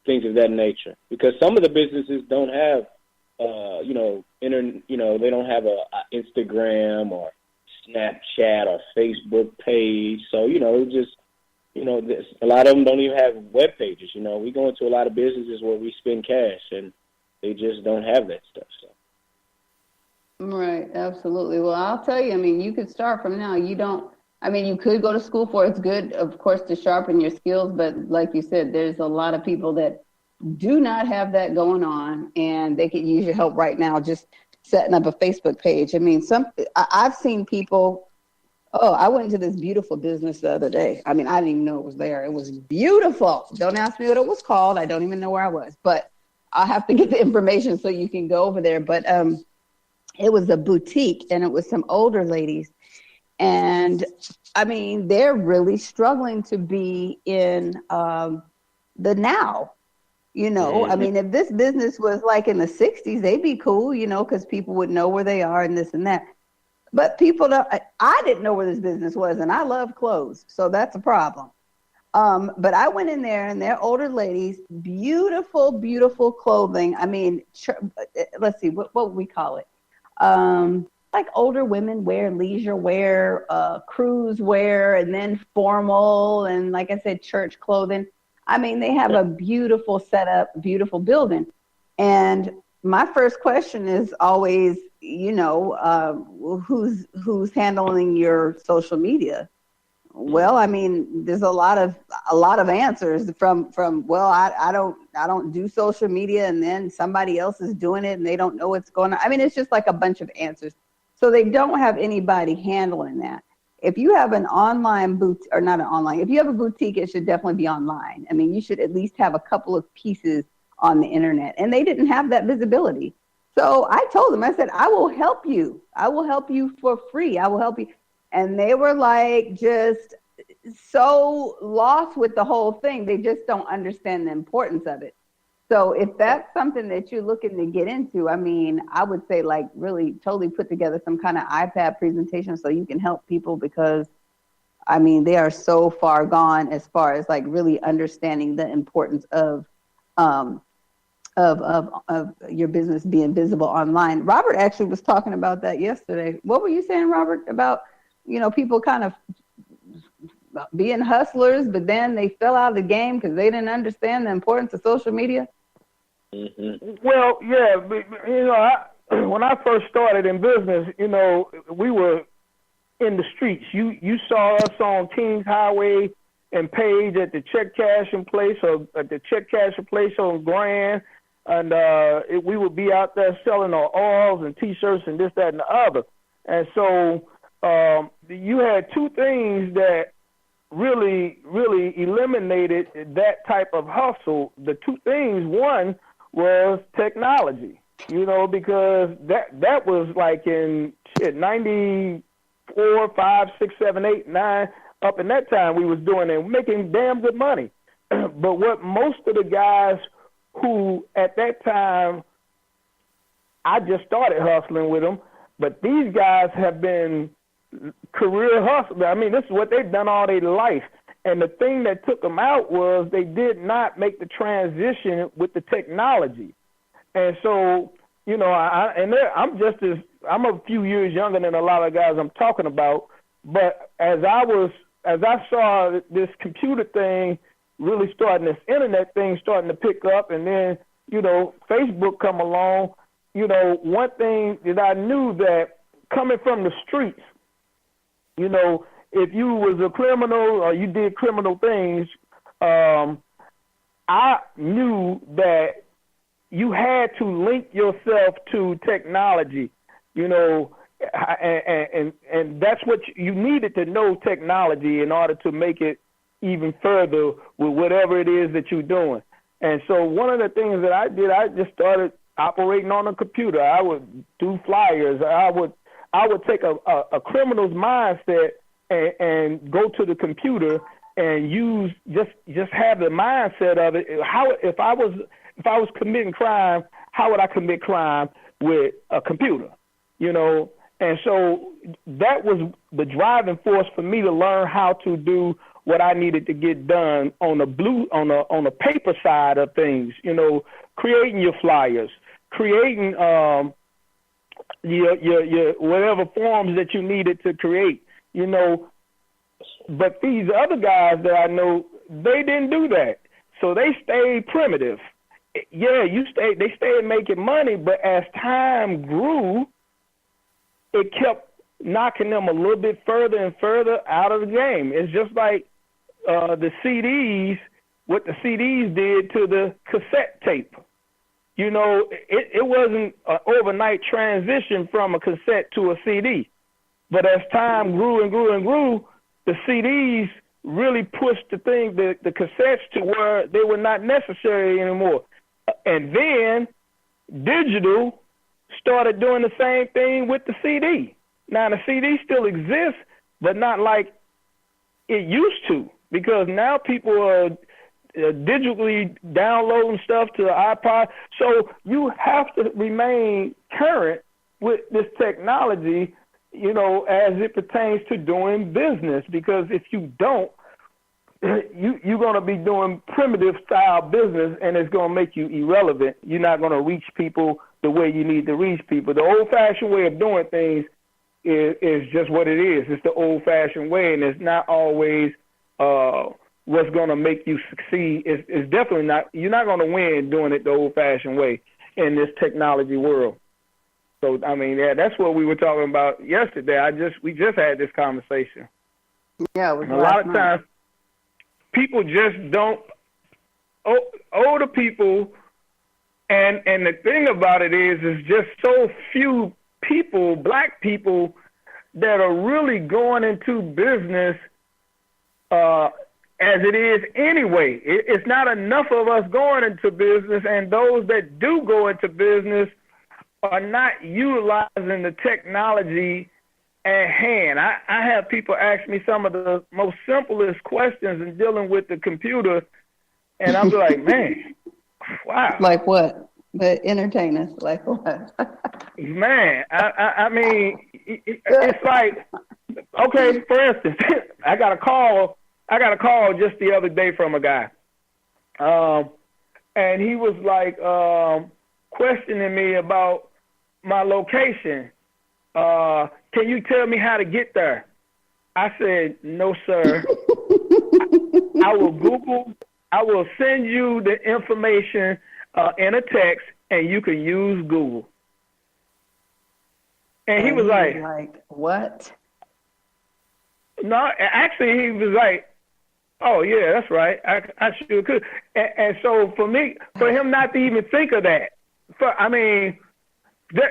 things of that nature. Because some of the businesses don't have, they don't have a Instagram or Snapchat or Facebook page. So, a lot of them don't even have web pages. We go into a lot of businesses where we spend cash and they just don't have that stuff. So. Right, absolutely. Well, I'll tell you, you could start from now. You could go to school for it. It's good, of course, to sharpen your skills. But like you said, there's a lot of people that do not have that going on, and they could use your help right now just setting up a Facebook page. I've seen people. Oh, I went into this beautiful business the other day. I didn't even know it was there. It was beautiful. Don't ask me what it was called. I don't even know where I was, but I'll have to get the information so you can go over there. But it was a boutique, and it was some older ladies. And, they're really struggling to be in the now. If this business was like in the 60s, they'd be cool, because people would know where they are and this and that. But I didn't know where this business was, and I love clothes, so that's a problem. But I went in there, and they're older ladies, beautiful, beautiful clothing. Let's see, what would we call it? Like older women wear leisure wear, cruise wear, and then formal, and like I said, church clothing. They have a beautiful setup, beautiful building. And my first question is always, who's handling your social media? Well, there's a lot of answers from I don't do social media, and then somebody else is doing it and they don't know what's going on. It's just like a bunch of answers. So they don't have anybody handling that. If you have an online boutique, or not an online, if you have a boutique, it should definitely be online. You should at least have a couple of pieces on the internet, and they didn't have that visibility. So I told them, I said, I will help you. I will help you for free. I will help you. And they were like just so lost with the whole thing. They just don't understand the importance of it. So if that's something that you're looking to get into, I would say like really totally put together some kind of iPad presentation so you can help people, because they are so far gone as far as like really understanding the importance of your business being visible online. Robert actually was talking about that yesterday. What were you saying, Robert, about, people kind of being hustlers, but then they fell out of the game because they didn't understand the importance of social media? Mm-hmm. Well, yeah, when I first started in business, we were in the streets. You saw us on Kings Highway and Page at the check cashing place, or at the check cashing place on Grand, and we would be out there selling our oils and T-shirts and this, that, and the other. And so you had two things that really, really eliminated that type of hustle. The two things, one was technology, because that was like in 94, 5, 6, 7, 8, 9. Up in that time we was doing it, making damn good money. But what most of the guys who at that time, I just started hustling with them, but these guys have been career hustlers. This is what they've done all their life. And the thing that took them out was they did not make the transition with the technology. And so, I'm a few years younger than a lot of guys I'm talking about. But as I saw this computer thing really starting, this internet thing starting to pick up, and then, Facebook come along, one thing that I knew, that coming from the streets, if you was a criminal or you did criminal things, I knew that you had to link yourself to technology, and that's what you needed to know, technology, in order to make it even further with whatever it is that you're doing. And so one of the things that I did, I just started operating on a computer. I would do flyers. I would take a criminal's mindset and go to the computer and use just have the mindset of it. How if I was committing crime, how would I commit crime with a computer? You know, and so that was the driving force for me to learn how to do what I needed to get done on the paper side of things. You know, creating your flyers, creating your whatever forms that you needed to create. You know, but these other guys that I know, they didn't do that. So they stayed primitive. Yeah, they stayed making money, but as time grew, it kept knocking them a little bit further and further out of the game. It's just like the CDs, what the CDs did to the cassette tape. You know, it wasn't an overnight transition from a cassette to a CD. But as time grew and grew and grew, the CDs really pushed the cassettes to where they were not necessary anymore. And then digital started doing the same thing with the CD. Now the CD still exists, but not like it used to, because now people are digitally downloading stuff to the iPod. So you have to remain current with this technology, you know, as it pertains to doing business, because if you don't, you're going to be doing primitive style business, and it's going to make you irrelevant. You're not going to reach people the way you need to reach people. The old-fashioned way of doing things is just what it is. It's the old-fashioned way, and it's not always what's going to make you succeed. It's definitely not. You're not going to win doing it the old-fashioned way in this technology world. So, I mean, yeah, that's what we were talking about yesterday. We just had this conversation. Yeah, a lot of times people just don't. Older people, and the thing about it is just so few people, black people, that are really going into business as it is anyway. It's not enough of us going into business, and those that do go into business are not utilizing the technology at hand. I have people ask me some of the most simplest questions in dealing with the computer, and I'm like, man, wow. Like what? But entertain us. Like what? Man, I mean, it's like, okay, for instance, I got a call just the other day from a guy, and he was like questioning me about my location. Can you tell me how to get there? I said, no, sir. I will send you the information in a text, and you can use Google. And he was like, what? No, actually, he was like, oh, yeah, that's right. I sure could. And so for him not to even think of that, I mean,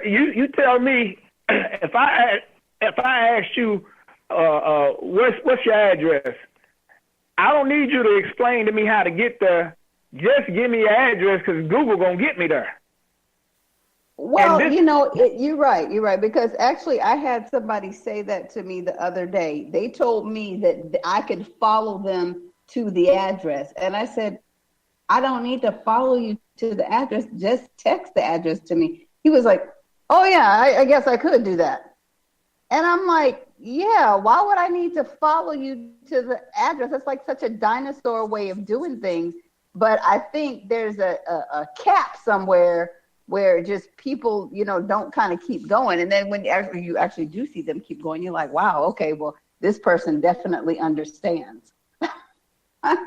you tell me, if I asked you, what's your address? I don't need you to explain to me how to get there. Just give me your address, because Google gonna get me there. Well, you're right. Because actually, I had somebody say that to me the other day. They told me that I could follow them to the address, and I said, I don't need to follow you to the address. Just text the address to me. He was like, oh yeah, I guess I could do that. And I'm like, yeah, why would I need to follow you to the address? That's like such a dinosaur way of doing things. But I think there's a cap somewhere where just people, don't kind of keep going. And then when you actually do see them keep going, you're like, wow, okay, well, this person definitely understands. Right.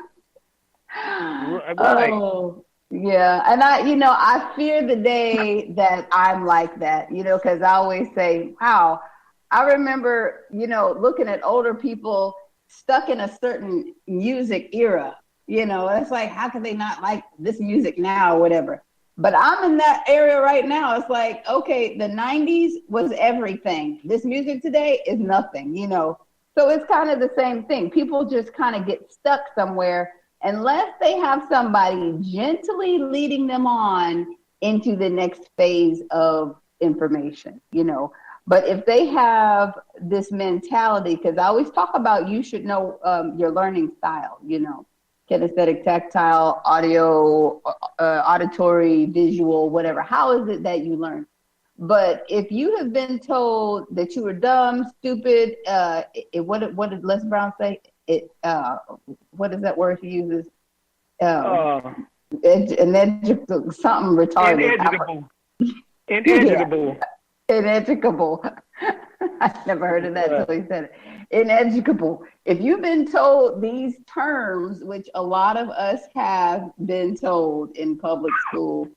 Oh, yeah. And I fear the day that I'm like that, because I always say, wow, I remember, looking at older people stuck in a certain music era, it's like, how can they not like this music now or whatever? But I'm in that area right now. It's like, okay, the 90s was everything. This music today is nothing, So it's kind of the same thing. People just kind of get stuck somewhere unless they have somebody gently leading them on into the next phase of information, But if they have this mentality, because I always talk about you should know your learning style, kinesthetic, tactile, audio, auditory, visual, whatever. How is it that you learn? But if you have been told that you were dumb, stupid, what did Les Brown say? What is that word he uses? Something retarded. Ineducable. Ineducable. I never heard of that until he said it. Ineducable. If you've been told these terms, which a lot of us have been told in public school,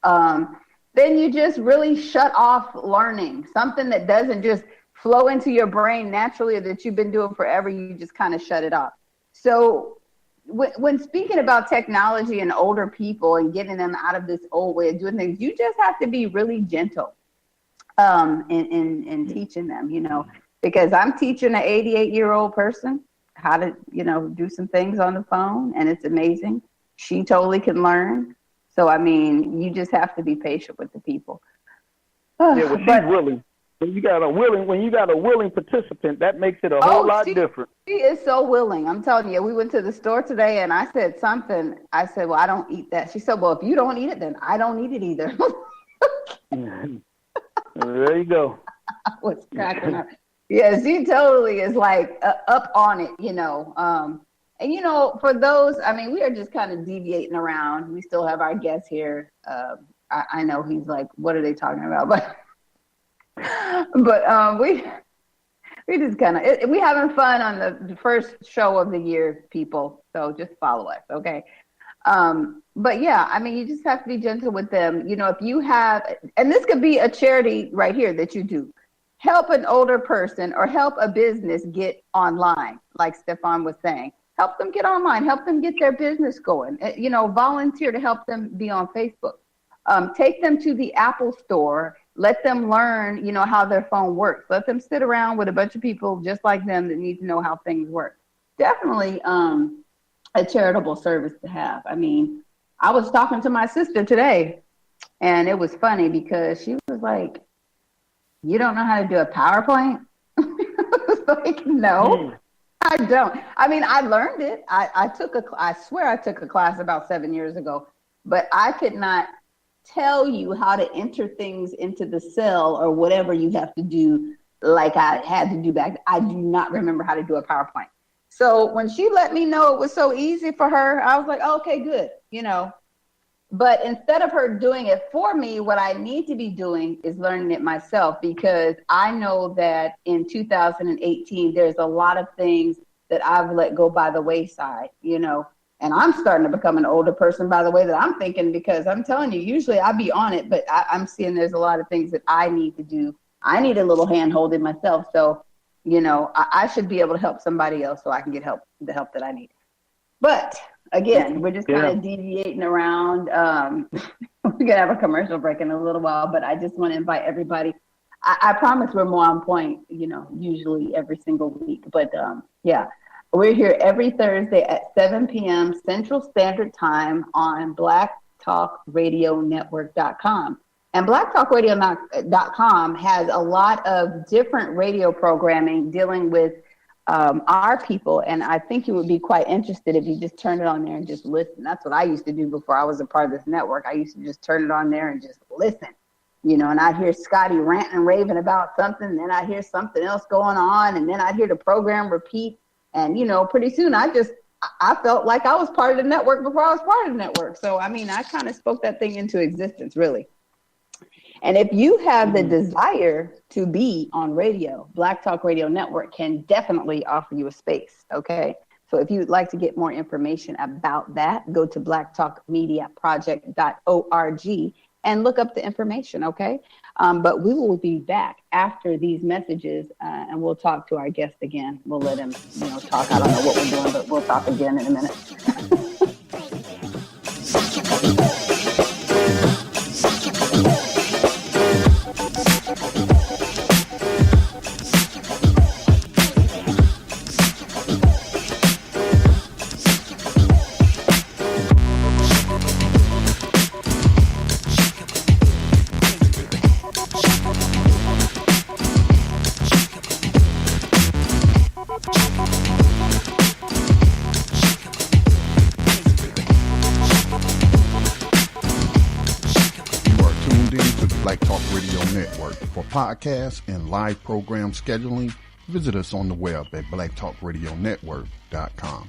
then you just really shut off learning. Something that doesn't just flow into your brain naturally or that you've been doing forever, you just kind of shut it off. So when speaking about technology and older people and getting them out of this old way of doing things, you just have to be really gentle in teaching them, because I'm teaching an 88-year-old person how to, do some things on the phone, and it's amazing. She totally can learn. So, you just have to be patient with the people. She's willing. When you got a willing participant, that makes it a whole lot different. She is so willing. I'm telling you, we went to the store today and I said something. I said, well, I don't eat that. She said, well, if you don't eat it, then I don't eat it either. There you go. I was cracking up. Yeah, she totally is like up on it, And, for those, we are just kind of deviating around. We still have our guest here. I know he's like, what are they talking about? But we just kind of, we having fun on the first show of the year, people. So just follow us, okay? But yeah, you just have to be gentle with them. If you have, and this could be a charity right here that you do. Help an older person or help a business get online, like Stefan was saying. Help them get online. Help them get their business going. Volunteer to help them be on Facebook. Take them to the Apple store. Let them learn, how their phone works. Let them sit around with a bunch of people just like them that need to know how things work. Definitely a charitable service to have. I was talking to my sister today, and it was funny because she was like, you don't know how to do a PowerPoint? I was like, no. I don't. I learned it. I swear I took a class about 7 years ago, but I could not tell you how to enter things into the cell or whatever you have to do like I had to do back then. I do not remember how to do a PowerPoint. So when she let me know it was so easy for her, I was like, okay, good, But instead of her doing it for me, what I need to be doing is learning it myself, because I know that in 2018, there's a lot of things that I've let go by the wayside, and I'm starting to become an older person by the way that I'm thinking, because I'm telling you, usually I'd be on it, but I'm seeing there's a lot of things that I need to do. I need a little hand holding myself. So, I should be able to help somebody else so I can get the help that I need. But again, we're just kind of deviating around. We're going to have a commercial break in a little while, but I just want to invite everybody. I promise we're more on point, usually every single week. But yeah, we're here every Thursday at 7 p.m. Central Standard Time on BlackTalkRadioNetwork.com. And BlackTalkRadio.com has a lot of different radio programming dealing with our people, and I think you would be quite interested if you just turn it on there and just listen. That's what I used to do before I was a part of this network. I used to just turn it on there and just listen, and I'd hear Scotty ranting and raving about something, and then I'd hear something else going on, and then I'd hear the program repeat, and pretty soon I felt like I was part of the network before I was part of the network. So I kind of spoke that thing into existence, really. And if you have the desire to be on radio, Black Talk Radio Network can definitely offer you a space, okay? So if you'd like to get more information about that, go to blacktalkmediaproject.org and look up the information, okay? But we will be back after these messages, and we'll talk to our guest again. We'll let him, talk. I don't know what we're doing, but we'll talk again in a minute. tuned in to the Black Talk Radio Network. For podcasts and live program scheduling, visit us on the web at blacktalkradionetwork.com.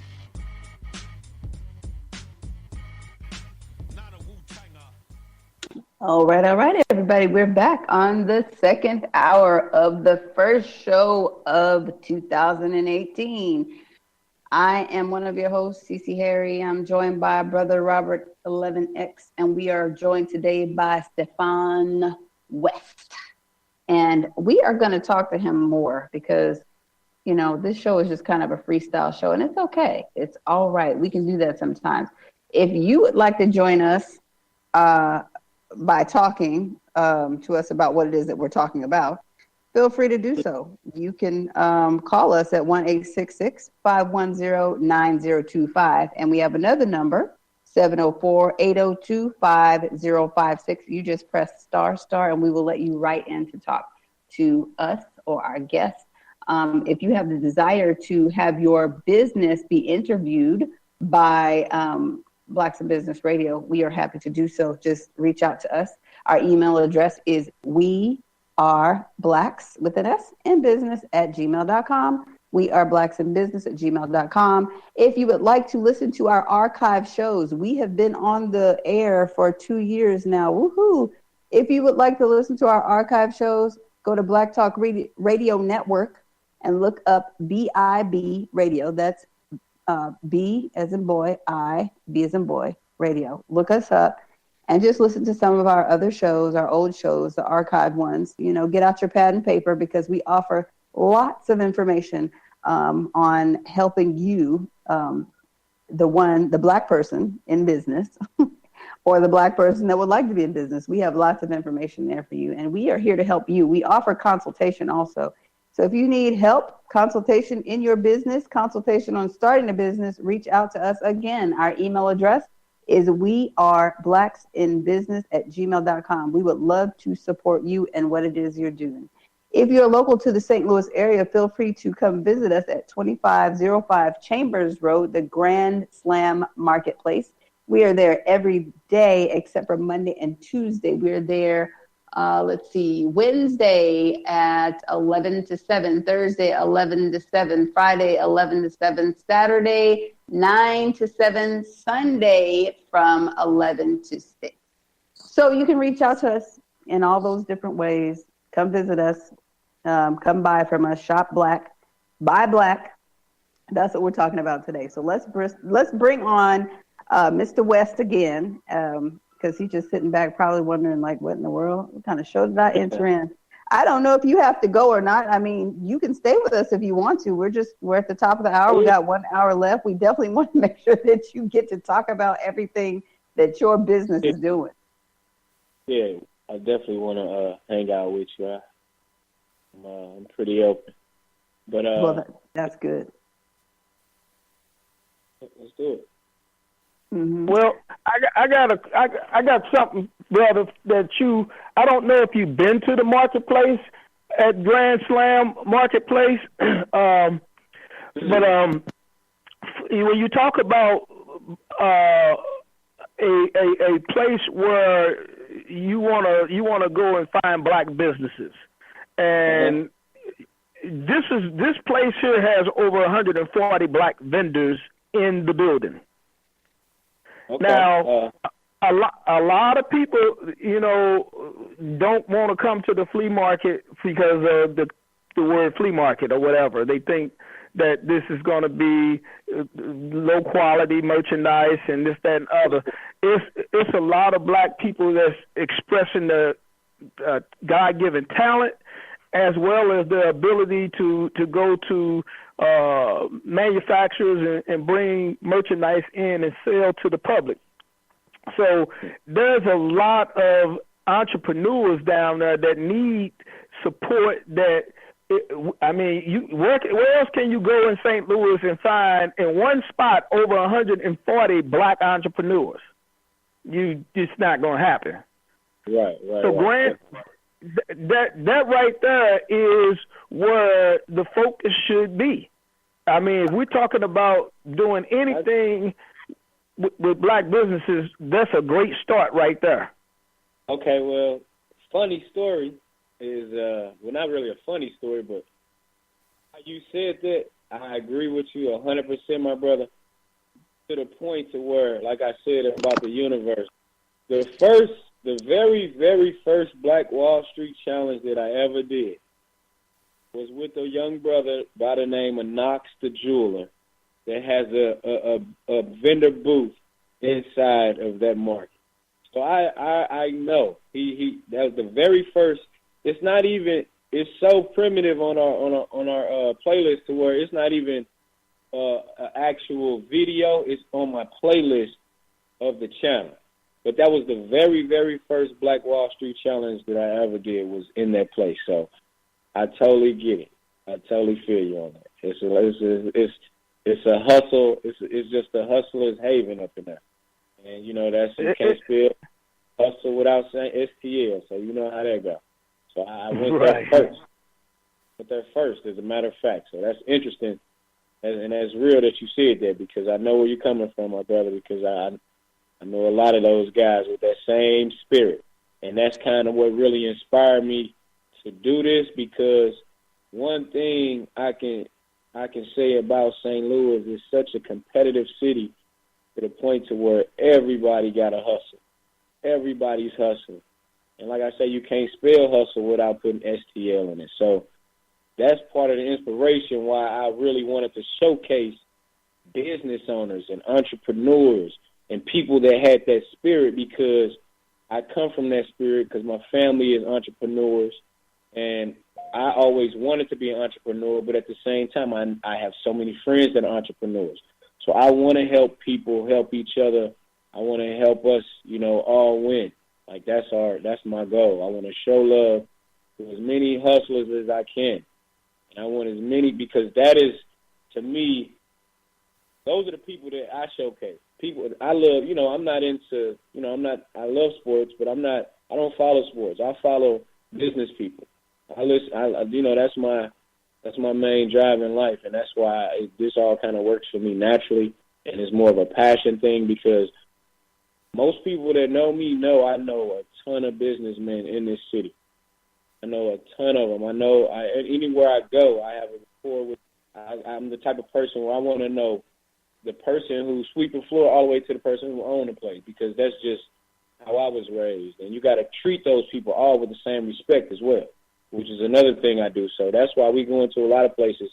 All right, everybody. We're back on the second hour of the first show of 2018. I am one of your hosts, SiSi Harry. I'm joined by Brother Robert 11X, and we are joined today by Stefan West. And we are going to talk to him more because, you know, this show is just kind of a freestyle show, and it's okay. It's all right. We can do that sometimes. If you would like to join us by talking to us about what it is that we're talking about, feel free to do so. You can call us at 1-866-510-9025. And we have another number, 704-802-5056. You just press **, and we will let you write in to talk to us or our guests. If you have the desire to have your business be interviewed by Blacks in Business Radio, we are happy to do so. Just reach out to us. Our email address is weareblacks with an S in business @gmail.com. We are blacksinbusiness@gmail.com. If you would like to listen to our archive shows, we have been on the air for 2 years now. Woohoo! If you would like to listen to our archive shows, go to Black Talk Radio Network and look up BIB Radio. That's B as in boy, I, B as in boy, radio. Look us up and just listen to some of our other shows, our old shows, the archived ones. You know, get out your pad and paper because we offer lots of information on helping you, the Black person in business or the Black person that would like to be in business. We have lots of information there for you, and we are here to help you. We offer consultation also. So if you need help, consultation in your business, consultation on starting a business, reach out to us. Again, our email address is weareblacksinbusiness@gmail.com. We would love to support you and what it is you're doing. If you're local to the St. Louis area, feel free to come visit us at 2505 Chambers Road, the Grand Slam Marketplace. We are there every day except for Monday and Tuesday. We're there Wednesday at 11 to 7, Thursday 11 to 7, Friday 11 to 7, Saturday 9 to 7, Sunday from 11 to 6. So you can reach out to us in all those different ways. Come visit us. Come buy from us. Shop Black. Buy Black. That's what we're talking about today. So let's bring on Mr. West again. Because he's just sitting back probably wondering, like, what in the world? What kind of show did I enter in? I don't know if you have to go or not. I mean, you can stay with us if you want to. We're at the top of the hour. We got 1 hour left. We definitely want to make sure that you get to talk about everything that your business is doing. Yeah, I definitely want to hang out with you. I'm pretty open. But well, that's good. Let's do it. Mm-hmm. Well, I got something, brother, that I don't know if you've been to the marketplace at Grand Slam Marketplace, but when you talk about a place where you wanna go and find Black businesses, and this place here has over 140 Black vendors in the building. Okay. Now, a lot of people, you know, don't want to come to the flea market because of the word flea market or whatever. They think that this is going to be low quality merchandise and this, that, and other. It's a lot of Black people that's expressing the God-given talent as well as the ability to go to manufacturers and bring merchandise in and sell to the public. So there's a lot of entrepreneurs down there that need support. Where else can you go in St. Louis and find in one spot over 140 Black entrepreneurs? It's not going to happen. Right. So that right there is where the focus should be. I mean, if we're talking about doing anything with Black businesses, that's a great start right there. Okay, well, funny story is, well, not really a funny story, but how you said that, I agree with you 100%, my brother, to the point to where, like I said about the universe, the very, very first Black Wall Street Challenge that I ever did was with a young brother by the name of Knox the Jeweler that has a vendor booth inside of that market. So I know he that was the very first. It's not even. It's so primitive on our playlist to where it's not even an actual video. It's on my playlist of the channel. But that was the very, very first Black Wall Street Challenge that I ever did was in that place. So I totally get it. I totally feel you on that. It's a hustle. It's just a hustler's haven up in there. And, you know, you can't spell hustle without saying STL, so you know how that goes. So I went there first. Went there first, as a matter of fact. So that's interesting, and that's real that you said that, because I know where you're coming from, my brother, because I know a lot of those guys with that same spirit. And that's kind of what really inspired me to do this, because one thing I can say about St. Louis is such a competitive city to the point to where everybody got to hustle. Everybody's hustling. And like I say, you can't spell hustle without putting STL in it. So that's part of the inspiration why I really wanted to showcase business owners and entrepreneurs and people that had that spirit, because I come from that spirit because my family is entrepreneurs, and I always wanted to be an entrepreneur, but at the same time, I have so many friends that are entrepreneurs. So I want to help people, help each other. I want to help us, you know, all win. Like that's my goal. I want to show love to as many hustlers as I can. And I want as many, because that is, to me, those are the people that I showcase. People I love, you know, I'm not into, you know, I love sports, but I don't follow sports. I follow business people. You know, that's my main drive in life, and that's why this all kind of works for me naturally, and it's more of a passion thing, because most people that know me know I know a ton of businessmen in this city. I know a ton of them. Anywhere I go, I have a rapport with. I'm the type of person where I want to know the person who's sweeping floor all the way to the person who owns the place, because that's just how I was raised. And you got to treat those people all with the same respect as well, which is another thing I do. So that's why we go into a lot of places.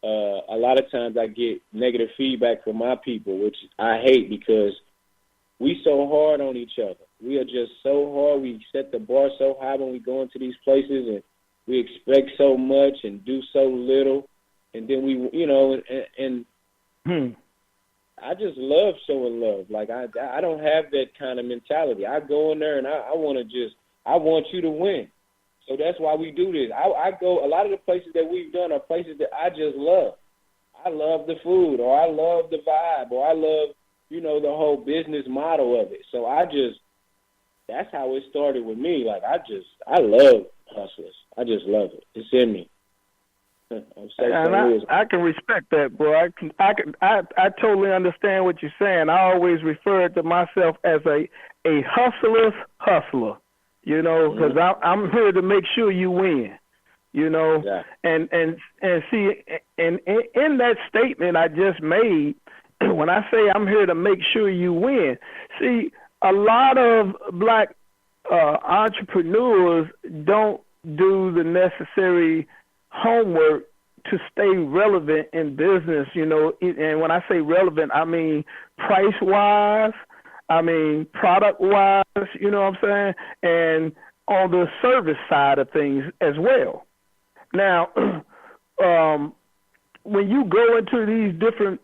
A lot of times I get negative feedback from my people, which I hate, because we so hard on each other. We are just so hard. We set the bar so high when we go into these places, and we expect so much and do so little. And then we, you know, and I just love showing love. Like I don't have that kind of mentality. I go in there and I want you to win. So that's why we do this. I go, a lot of the places that we've done are places that I just love. I love the food, or I love the vibe, or I love, you know, the whole business model of it. So that's how it started with me. Like I love hustlers. I just love it. It's in me. And I can respect that, bro. I totally understand what you're saying. I always refer to myself as a hustler's hustler, you know, because I'm here to make sure you win, you know. Yeah. And see, and in that statement I just made, when I say I'm here to make sure you win, see, a lot of black entrepreneurs don't do the necessary homework to stay relevant in business, you know. And when I say relevant, I mean price-wise, I mean product-wise, you know what I'm saying, and on the service side of things as well. Now, when you go into these different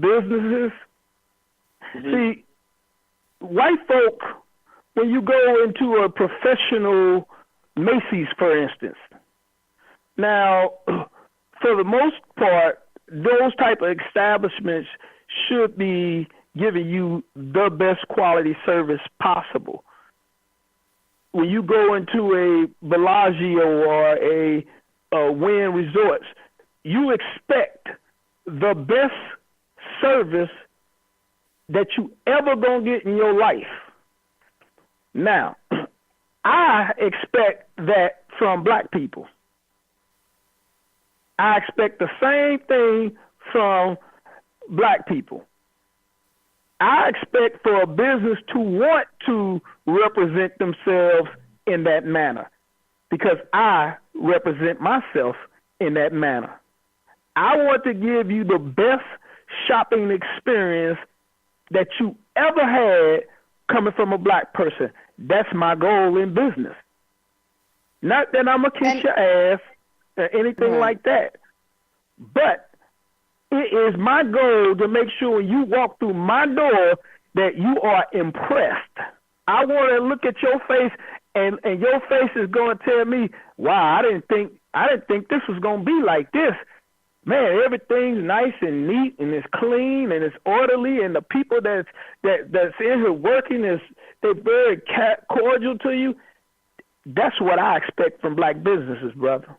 businesses, see, white folk, when you go into a professional Macy's, for instance, now, for the most part, those type of establishments should be giving you the best quality service possible. When you go into a Bellagio or a Wynn Resorts, you expect the best service that you ever gonna get in your life. Now, I expect that from black people. I expect the same thing from black people. I expect for a business to want to represent themselves in that manner because I represent myself in that manner. I want to give you the best shopping experience that you ever had coming from a black person. That's my goal in business. Not that I'm going to kiss your ass or anything like that. But it is my goal to make sure when you walk through my door that you are impressed. I want to look at your face and your face is going to tell me, wow, I didn't think this was going to be like this. Man, everything's nice and neat and it's clean and it's orderly and the people that's in here working they're very cordial to you. That's what I expect from black businesses, brother.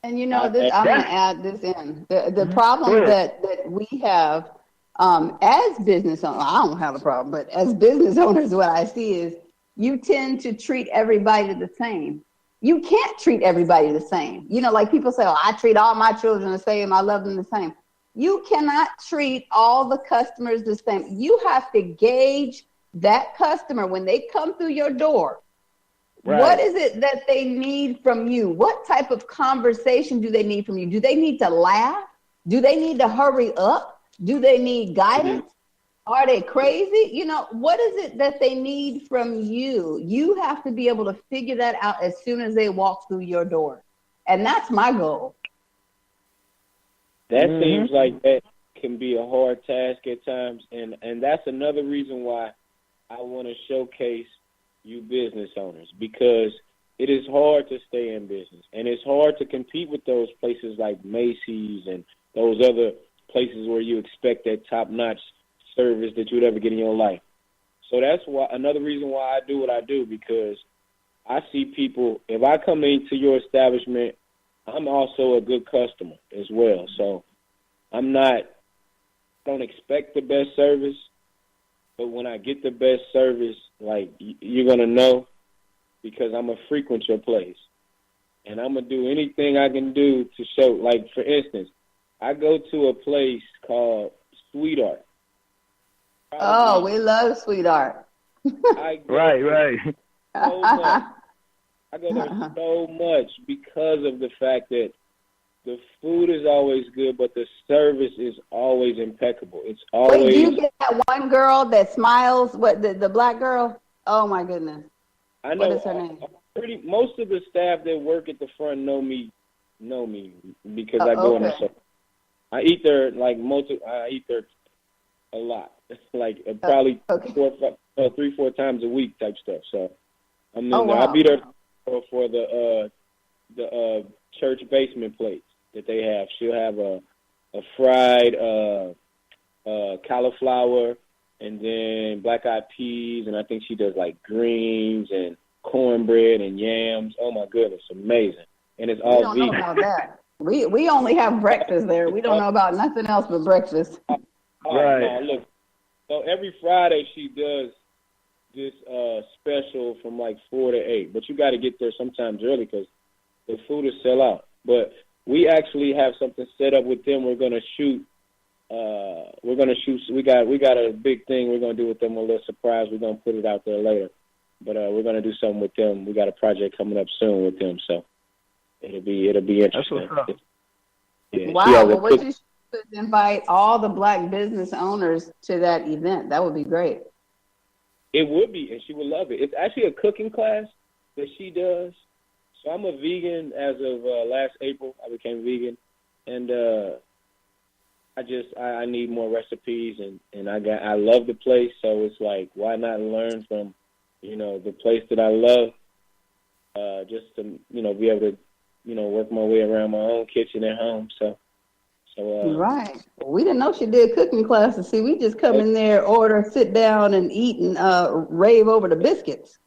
And I'm going to add this in. The problem that we have as business owners, I don't have a problem, but as business owners, what I see is you tend to treat everybody the same. You can't treat everybody the same. Like people say, I treat all my children the same. I love them the same. You cannot treat all the customers the same. You have to gauge that customer when they come through your door. Right. What is it that they need from you? What type of conversation do they need from you? Do they need to laugh? Do they need to hurry up? Do they need guidance? Are they crazy? What is it that they need from you? You have to be able to figure that out as soon as they walk through your door. And that's my goal. That seems like that can be a hard task at times. And that's another reason why I want to showcase you business owners, because it is hard to stay in business. And it's hard to compete with those places like Macy's and those other places where you expect that top-notch service that you would ever get in your life. So that's why another reason why I do what I do, because I see people, if I come into your establishment, I'm also a good customer as well. So I don't expect the best service, but when I get the best service, like, you're going to know, because I'm going to frequent your place. And I'm going to do anything I can do to show, like, for instance, I go to a place called Sweetheart. We love Sweetheart. Right. So much. I go there so much because of the fact that the food is always good, but the service is always impeccable. It's always. Wait, do you get that one girl that smiles? What, the black girl? Oh my goodness! I know. What is her name? Most of the staff that work at the front know me because I go in there. So I eat there I eat there a lot. Like probably 3-4 times a week type stuff. So I'm in there. I'll be there for the church basement plates that they have. She'll have a fried cauliflower and then black-eyed peas, and I think she does like greens and cornbread and yams. Oh my goodness, amazing! And it's all vegan. We don't know about that. We only have breakfast there. We don't know about nothing else but breakfast. Right. No, look. So every Friday she does this special from like 4 to 8, but you got to get there sometimes early because the food is sell out. But we actually have something set up with them. We're gonna shoot. We got a big thing we're gonna do with them. A little surprise. We're gonna put it out there later. But we're gonna do something with them. We got a project coming up soon with them, so it'll be interesting. That's what's up. Yeah, wow. Well, what you should do is invite all the black business owners to that event. That would be great. It would be, and she would love it. It's actually a cooking class that she does. So I'm a vegan as of last April. I became vegan, and I need more recipes, and I love the place. So it's like, why not learn from, the place that I love, just to be able to, work my way around my own kitchen at home. So right. Well, we didn't know she did cooking classes. See, we just come in there, order, sit down, and eat, and rave over the biscuits.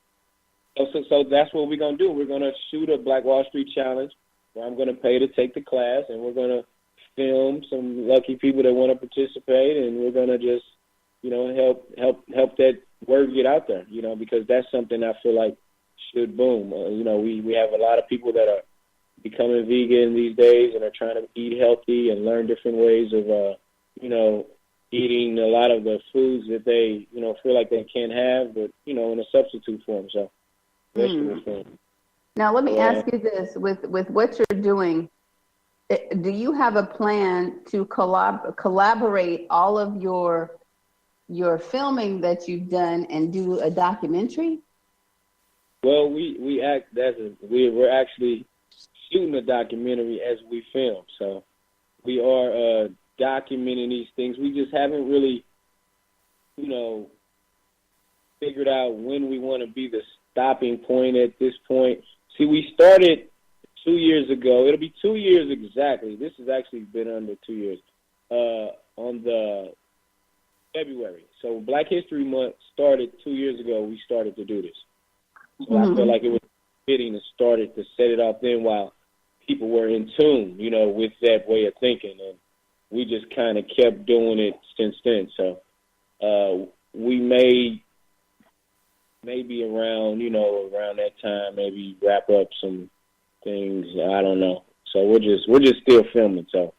So that's what we're going to do. We're going to shoot a BlackWallSt where I'm going to pay to take the class, and we're going to film some lucky people that want to participate, and we're going to just, help that word get out there, because that's something I feel like should boom. We have a lot of people that are becoming vegan these days and are trying to eat healthy and learn different ways of, eating a lot of the foods that they, feel like they can't have, but, in a substitute form, so vegetable form. Now, let me ask you this. With what you're doing, do you have a plan to collaborate all of your filming that you've done and do a documentary? Well, we're actually shooting a documentary as we film, so we are documenting these things. We just haven't really, figured out when we want to be the stopping point at this point. See, we started 2 years ago. It'll be 2 years exactly. This has actually been under 2 years. On the February. So Black History Month started 2 years ago. We started to do this. So I felt like it was fitting to start it, to set it off then while people were in tune, with that way of thinking. And we just kind of kept doing it since then. So we may maybe around that time, maybe wrap up some things. I don't know. So we're just still filming. So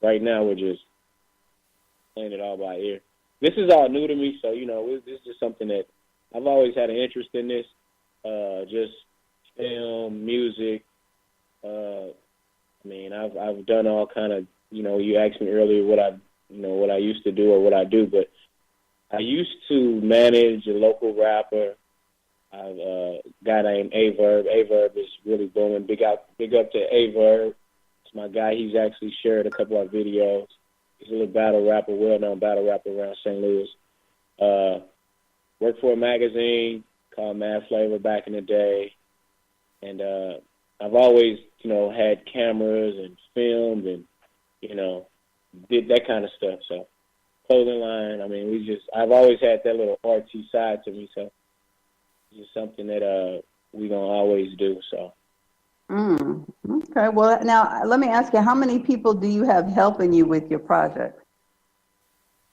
right now we're just playing it all by ear. This is all new to me, so this is just something that I've always had an interest in. This, just film, music. I've done all kind of. You asked me earlier what I used to do or what I do, but I used to manage a local rapper. I've a guy named Averb. Averb is really booming. Big up to Averb. It's my guy. He's actually shared a couple of videos. He's a little well-known battle rapper around St. Louis. Worked for a magazine called Mad Flavor back in the day. And I've always, had cameras and filmed and, did that kind of stuff. So clothing line, I've always had that little artsy side to me. So it's just something that we're going to always do. So. Okay. Well, now let me ask you, how many people do you have helping you with your project?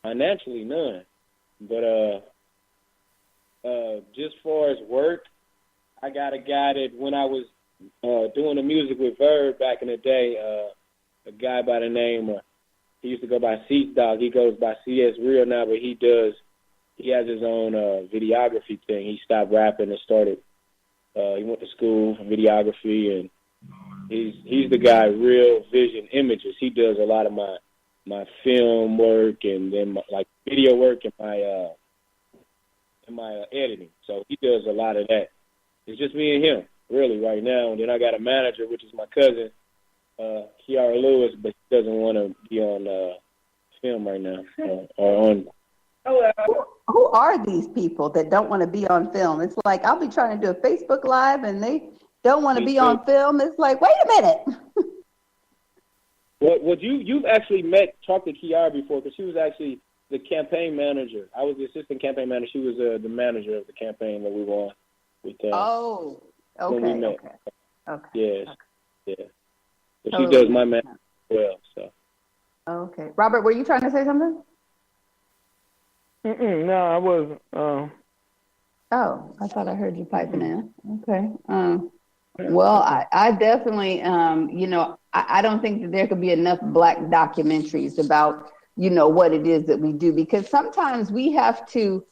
Financially, none. But just far as work, I got a guy that when I was doing the music with Verb back in the day, a guy by the name, he used to go by Seat Dog. He goes by CS Real now, but he has his own videography thing. He stopped rapping and started. He went to school for videography, and he's the guy, Real Vision Images. He does a lot of my film work and then my video work and my editing. So he does a lot of that. It's just me and him, really, right now. And then I got a manager, which is my cousin, Kiara Lewis, but he doesn't want to be on film right now or on. Who are these people that don't want to be on film? It's like I'll be trying to do a Facebook Live and they don't want to be on film. It's like, wait a minute. Well, you've actually talked to Kiara before, because she was actually the campaign manager. I was the assistant campaign manager. She was the manager of the campaign that we were on. With, okay. When we met. Okay. Yes. Okay. Yeah. But she does my management as well. So. Okay. Robert, were you trying to say something? No, I wasn't. Oh, I thought I heard you piping in. Okay. Well, I definitely, I don't think that there could be enough Black documentaries about, what it is that we do, because sometimes we have to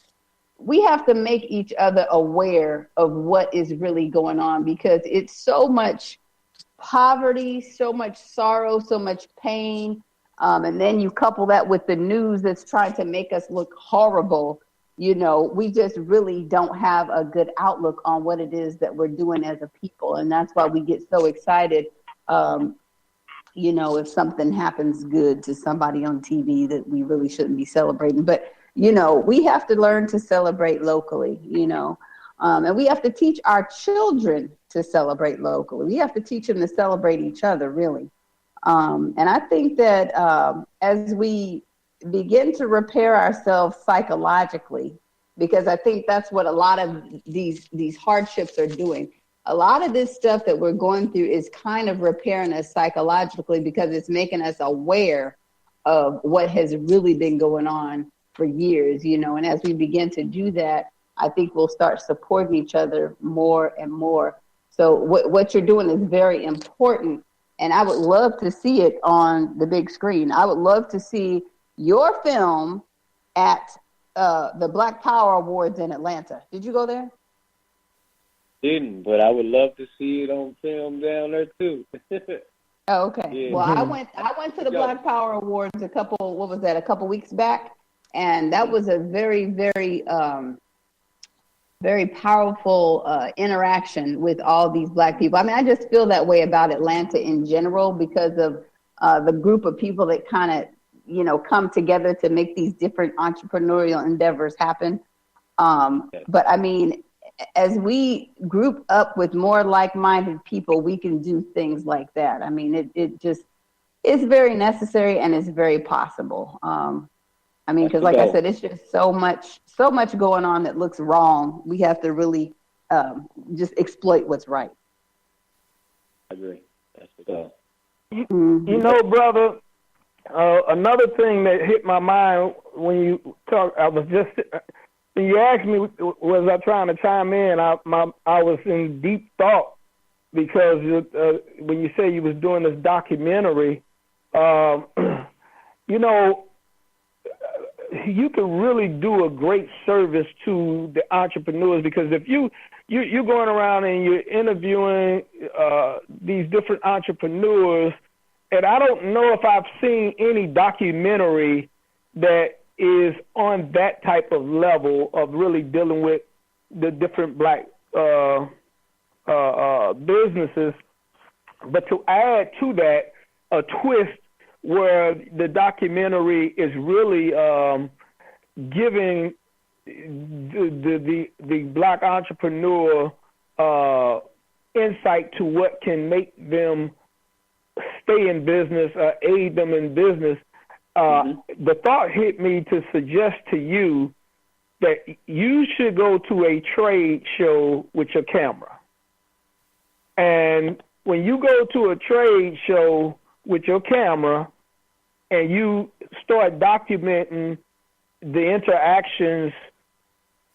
make each other aware of what is really going on, because it's so much poverty, so much sorrow, so much pain. And then you couple that with the news that's trying to make us look horrible. We just really don't have a good outlook on what it is that we're doing as a people. And that's why we get so excited, if something happens good to somebody on TV that we really shouldn't be celebrating. But, we have to learn to celebrate locally, and we have to teach our children to celebrate locally. We have to teach them to celebrate each other, really. And I think that as we begin to repair ourselves psychologically, because I think that's what a lot of these hardships are doing. A lot of this stuff that we're going through is kind of repairing us psychologically, because it's making us aware of what has really been going on for years, and as we begin to do that, I think we'll start supporting each other more and more. So what you're doing is very important, and I would love to see it on the big screen. I would love to see your film at the Black Power Awards in Atlanta. Did you go there? Didn't, but I would love to see it on film down there too. Oh, okay. Yeah. Well, I went to the Black Power Awards a couple weeks back, and that was a very, very, very powerful interaction with all these Black people. I mean, I just feel that way about Atlanta in general because of the group of people that kind of, come together to make these different entrepreneurial endeavors happen. But I mean, as we group up with more like-minded people, we can do things like that. I mean, it's very necessary and it's very possible. I mean, because like I said, it's just so much going on that looks wrong. We have to really just exploit what's right. I agree. That's the goal. Brother, another thing that hit my mind when you talk, when you asked me, was I trying to chime in? I was in deep thought because when you say you was doing this documentary, you can really do a great service to the entrepreneurs, because if you're going around and you're interviewing these different entrepreneurs, and I don't know if I've seen any documentary that is on that type of level of really dealing with the different Black businesses. But to add to that a twist where the documentary is really giving the Black entrepreneur insight to what can make them stay in business, aid them in business. The thought hit me to suggest to you that you should go to a trade show with your camera. And when you go to a trade show with your camera and you start documenting the interactions,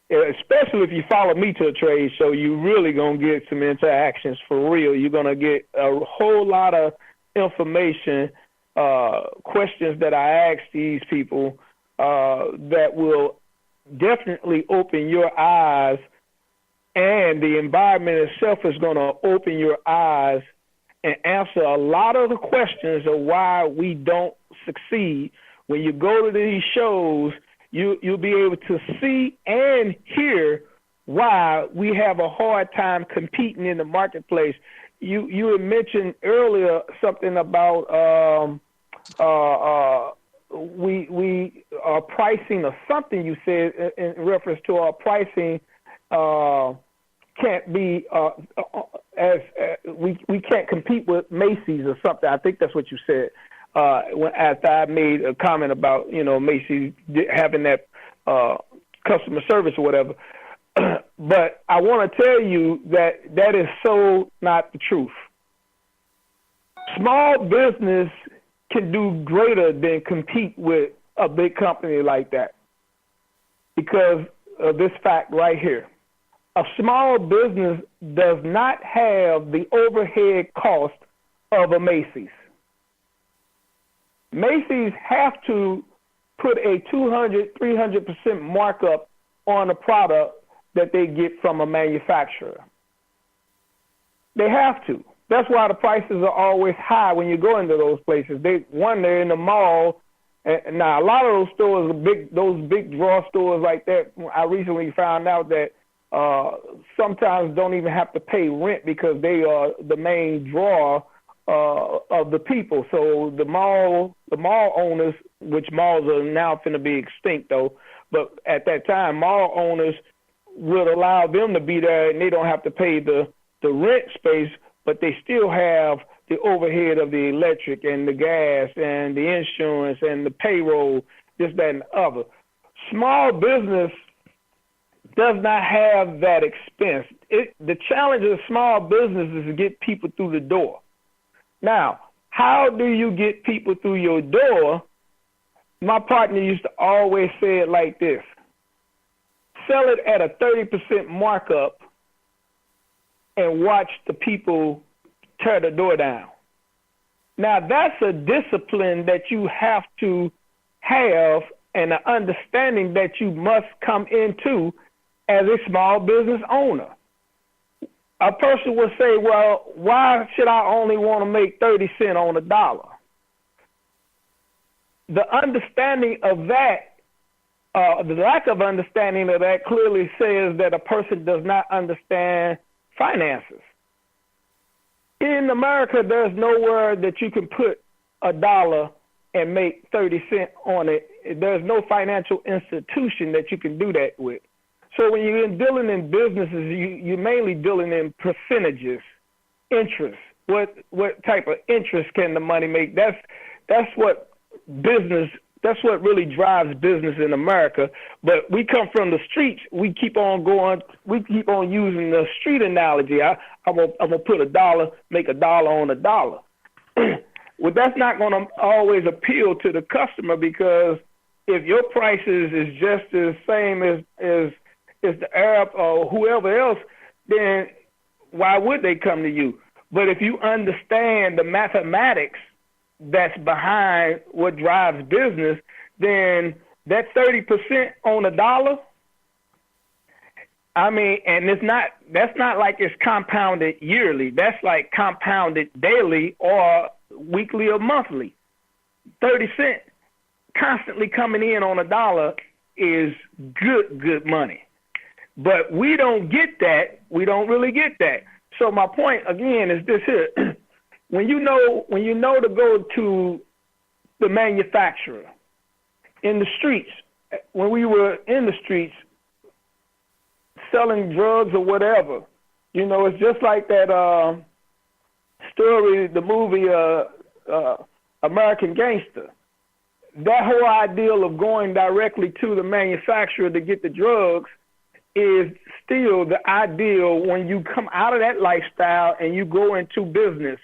especially if you follow me to a trade show, you really going to get some interactions for real. You're going to get a whole lot of information, questions that I ask these people that will definitely open your eyes, and the environment itself is going to open your eyes and answer a lot of the questions of why we don't succeed. When you go to these shows, you'll be able to see and hear why we have a hard time competing in the marketplace. You had mentioned earlier something about we are pricing, or something you said in reference to our pricing can't be as we can't compete with Macy's or something. I think that's what you said after I made a comment about Macy's having that customer service or whatever. But I want to tell you that is so not the truth. Small business can do greater than compete with a big company like that because of this fact right here. A small business does not have the overhead cost of a Macy's. Macy's have to put a 200-300% markup on a product that they get from a manufacturer. They have to. That's why the prices are always high when you go into those places. They're in the mall. And now, a lot of those stores are those big draw stores like that. I recently found out that sometimes don't even have to pay rent because they are the main draw of the people. So the mall owners, which malls are now finna be extinct though, but at that time, mall owners would allow them to be there and they don't have to pay the rent space, but they still have the overhead of the electric and the gas and the insurance and the payroll, this, that, and the other. Small business does not have that expense. The challenge of small business is to get people through the door. Now, how do you get people through your door? my partner used to always say it like this: sell it at a 30% markup and watch the people tear the door down. Now, that's a discipline that you have to have and an understanding that you must come into as a small business owner. A person will say, well, why should I only want to make 30 cents on a dollar? The understanding of that, the lack of understanding of that clearly says that a person does not understand finances. In America, there's nowhere that you can put a dollar and make 30 cents on it. There's no financial institution that you can do that with. So when you're dealing in businesses, you're mainly dealing in percentages, interest. What type of interest can the money make? That's what business. That's what really drives business in America. But we come from the streets. We keep on going. We keep on using the street analogy. I'm gonna put a dollar, make a dollar on a dollar. Well, that's not going to always appeal to the customer, because if your prices is just the same as the Arab or whoever else, then why would they come to you? But if you understand the mathematics that's behind what drives business, then that 30% on a dollar, I mean, and that's not like it's compounded yearly. That's like compounded daily or weekly or monthly. 30 cents constantly coming in on a dollar is good money. But we don't get that. We don't really get that. So my point again is this here. When you know to go to the manufacturer in the streets, when we were in the streets selling drugs or whatever, it's just like that story, the movie American Gangster. That whole ideal of going directly to the manufacturer to get the drugs is still the ideal when you come out of that lifestyle and you go into business.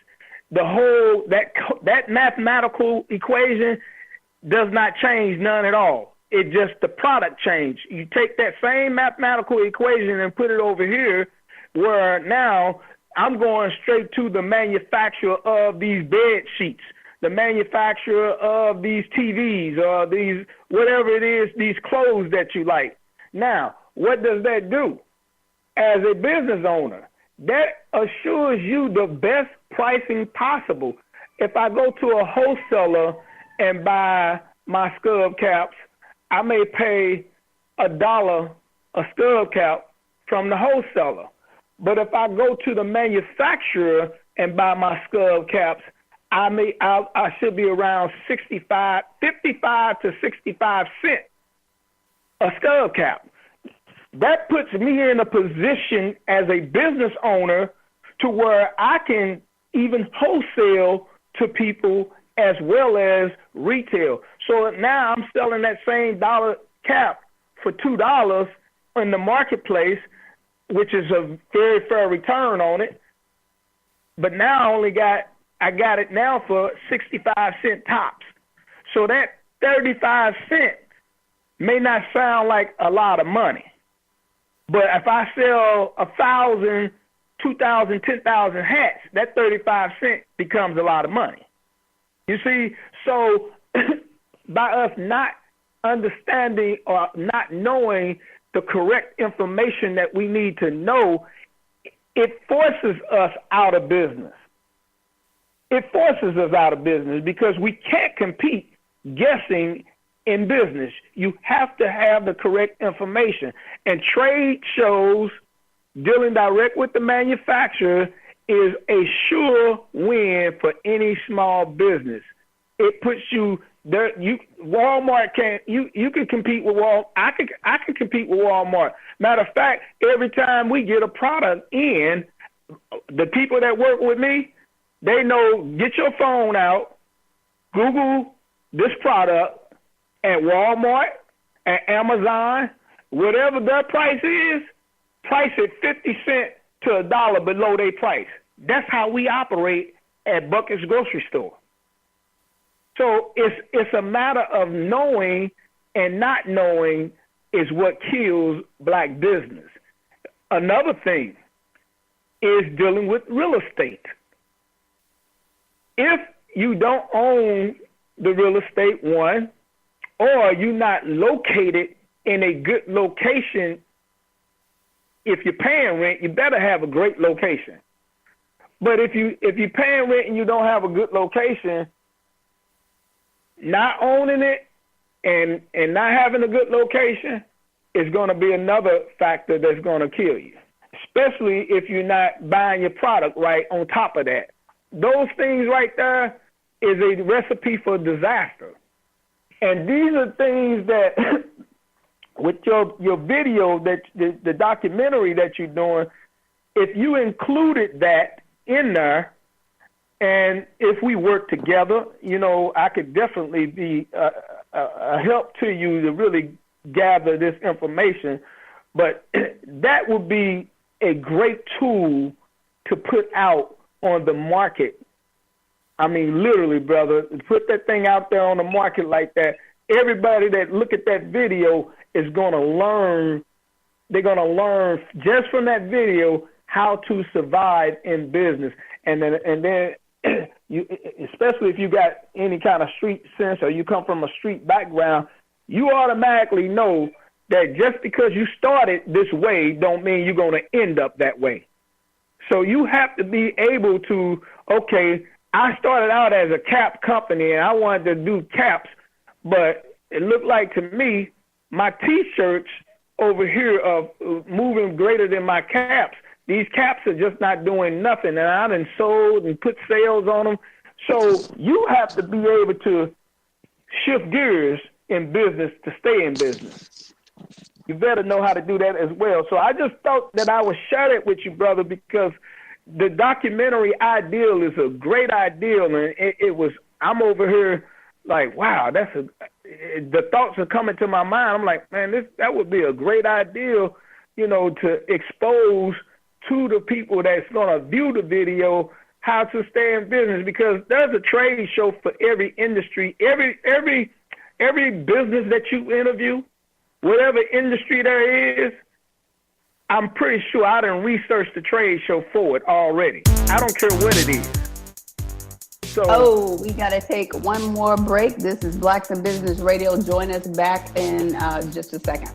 The whole that mathematical equation does not change, none at all. It just the product change. You take that same mathematical equation and put it over here, where now I'm going straight to the manufacturer of these bed sheets, the manufacturer of these TVs, or these whatever it is, these clothes that you like. Now, what does that do? As a business owner, that assures you the best pricing possible. If I go to a wholesaler and buy my scrub caps, I may pay $1 a scrub cap from the wholesaler. But if I go to the manufacturer and buy my scrub caps, I should be around 55 to 65 cents a scrub cap. That puts me in a position as a business owner to where I can even wholesale to people as well as retail. So now I'm selling that same dollar cap for $2 in the marketplace, which is a very fair return on it. But now I got it now for 65 cent tops. So that 35 cent may not sound like a lot of money. But if I sell 1,000, 2,000, 10,000 hats, that 35 cent becomes a lot of money. You see, so by us not understanding or not knowing the correct information that we need to know, it forces us out of business. It forces us out of business because we can't compete guessing in business. You have to have the correct information. And trade shows dealing direct with the manufacturer is a sure win for any small business. It puts you there. Walmart can't. You can compete with Walmart. I can compete with Walmart. Matter of fact, every time we get a product in, the people that work with me, they know, get your phone out, Google this product at Walmart, at Amazon, whatever their price is, price it 50 cents to $1 below their price. That's how we operate at Bucket's grocery store. So it's a matter of knowing and not knowing is what kills black business. Another thing is dealing with real estate. If you don't own the real estate, one, or you're not located in a good location, if you're paying rent, you better have a great location. But if you're paying rent and you don't have a good location, not owning it and not having a good location is going to be another factor that's going to kill you, especially if you're not buying your product right on top of that. Those things right there is a recipe for disaster. And these are things that with your video, that the documentary that you're doing, if you included that in there, and if we work together, I could definitely be a help to you to really gather this information. But that would be a great tool to put out on the market. I mean, literally, brother, put that thing out there on the market like that. Everybody that look at that video is going to learn. They're going to learn just from that video how to survive in business. And then you, especially if you got any kind of street sense or you come from a street background, you automatically know that just because you started this way don't mean you're going to end up that way. So you have to be able to, okay, I started out as a cap company and I wanted to do caps, but it looked like to me my T-shirts over here are moving greater than my caps. These caps are just not doing nothing, and I done sold and put sales on them. So you have to be able to shift gears in business to stay in business. You better know how to do that as well. So I just thought that I would share it with you, brother, because the documentary ideal is a great ideal, and it was. I'm over here like, wow, the thoughts are coming to my mind. I'm like, man, that would be a great ideal, to expose to the people that's going to view the video how to stay in business, because there's a trade show for every industry, every business that you interview, whatever industry there is. I'm pretty sure I done researched the trade show for it already. I don't care what it is. So, we got to take one more break. This is Blacks in Business Radio. Join us back in just a second.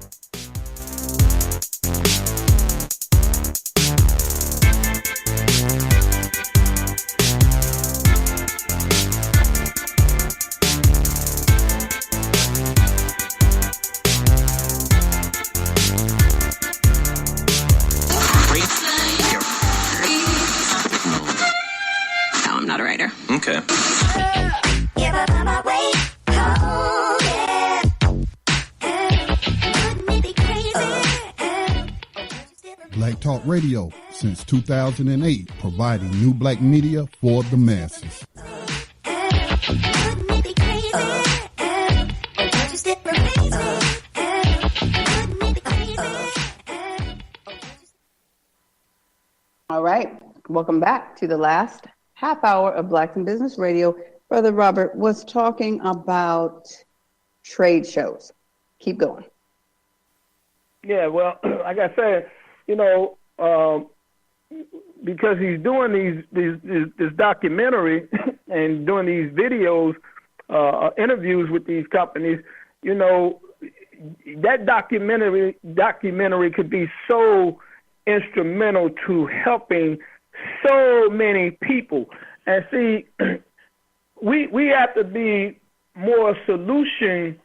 Okay. Black Talk Radio since 2008, providing new black media for the masses. All right, welcome back to the last half hour of Blacks in Business Radio. Brother Robert was talking about trade shows. Keep going. Yeah, well, like I said, because he's doing this documentary and doing these videos, interviews with these companies, that documentary could be so instrumental to helping so many people. And see, we have to be more solution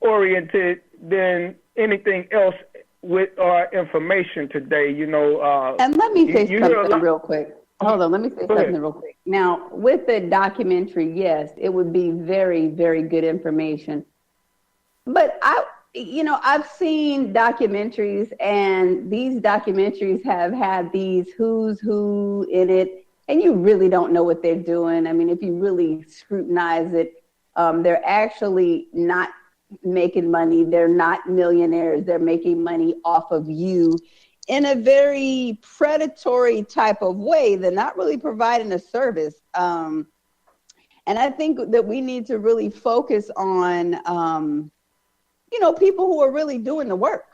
oriented than anything else with our information today, And let me say something real quick. Hold on, let me say something real quick. Now, with the documentary, yes, it would be very, very good information. But I've seen documentaries, and these documentaries have had these who's who in it, and you really don't know what they're doing. I mean, if you really scrutinize it, they're actually not making money. They're not millionaires. They're making money off of you in a very predatory type of way. They're not really providing a service. And And I think that we need to really focus on, people who are really doing the work,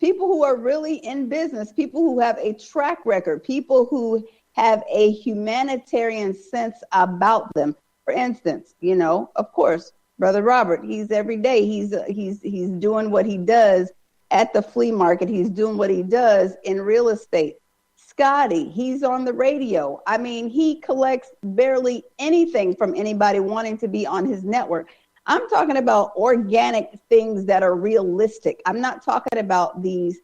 people who are really in business, people who have a track record, people who have a humanitarian sense about them. For instance, of course, Brother Robert, he's every day, he's doing what he does at the flea market. He's doing what he does in real estate. Scotty, he's on the radio. I mean, he collects barely anything from anybody wanting to be on his network. I'm talking about organic things that are realistic. I'm not talking about these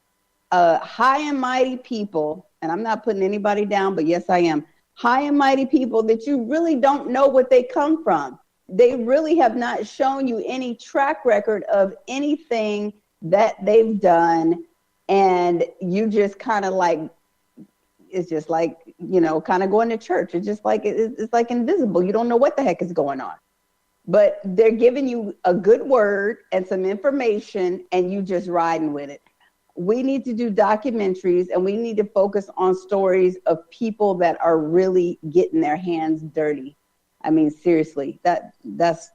high and mighty people, and I'm not putting anybody down, but yes, I am. High and mighty people that you really don't know what they come from. They really have not shown you any track record of anything that they've done. And you just kind of like, it's just like, kind of going to church. It's just like, it's like invisible. You don't know what the heck is going on. But they're giving you a good word and some information, and you just riding with it. We need to do documentaries, and we need to focus on stories of people that are really getting their hands dirty. I mean, seriously, that's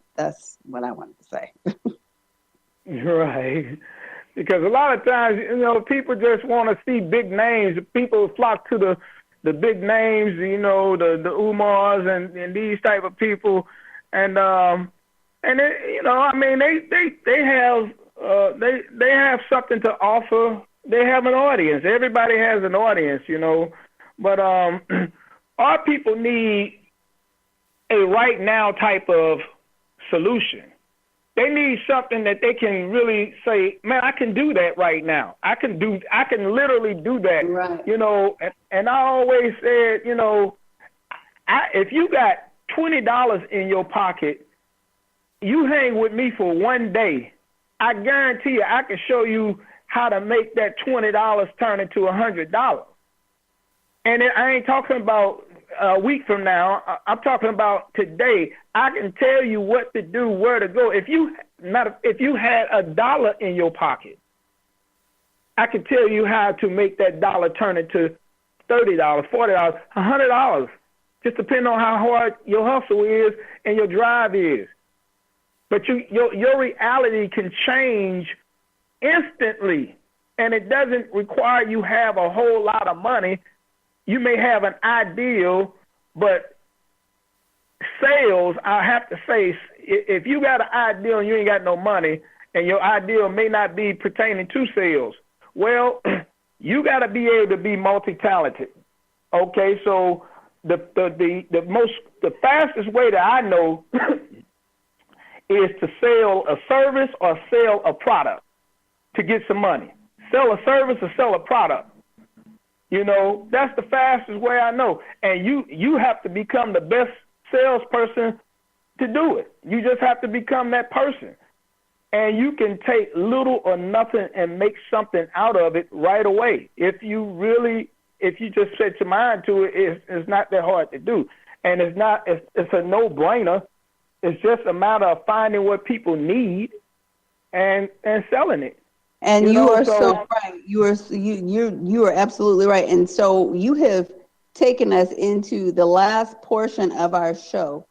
what I wanted to say. Right. Because a lot of times, people just want to see big names. People flock to the big names, the Umars and these type of people. And they have something to offer. They have an audience. Everybody has an audience, But our people need a right now type of solution. They need something that they can really say, man, I can do that right now. I can literally do that, right. And I always said, if you got $20 in your pocket, you hang with me for one day, I guarantee you I can show you how to make that $20 turn into $100. And I ain't talking about a week from now. I'm talking about today. I can tell you what to do, where to go. If you had $1 in your pocket, I can tell you how to make that dollar turn into $30, $40, $100. Just depending on how hard your hustle is and your drive is. But your reality can change instantly, and it doesn't require you have a whole lot of money. You may have an ideal, but sales, I have to say, if you got an ideal and you ain't got no money, and your ideal may not be pertaining to sales, well, you got to be able to be multi-talented. Okay, so the fastest way that I know is to sell a service or sell a product to get some money. Sell a service or sell a product. That's the fastest way I know. And you have to become the best salesperson to do it. You just have to become that person. And you can take little or nothing and make something out of it right away. If you just set your mind to it, it's not that hard to do. And it's a no-brainer. It's just a matter of finding what people need and selling it. And you are so right. You are absolutely right. And so you have taken us into the last portion of our show.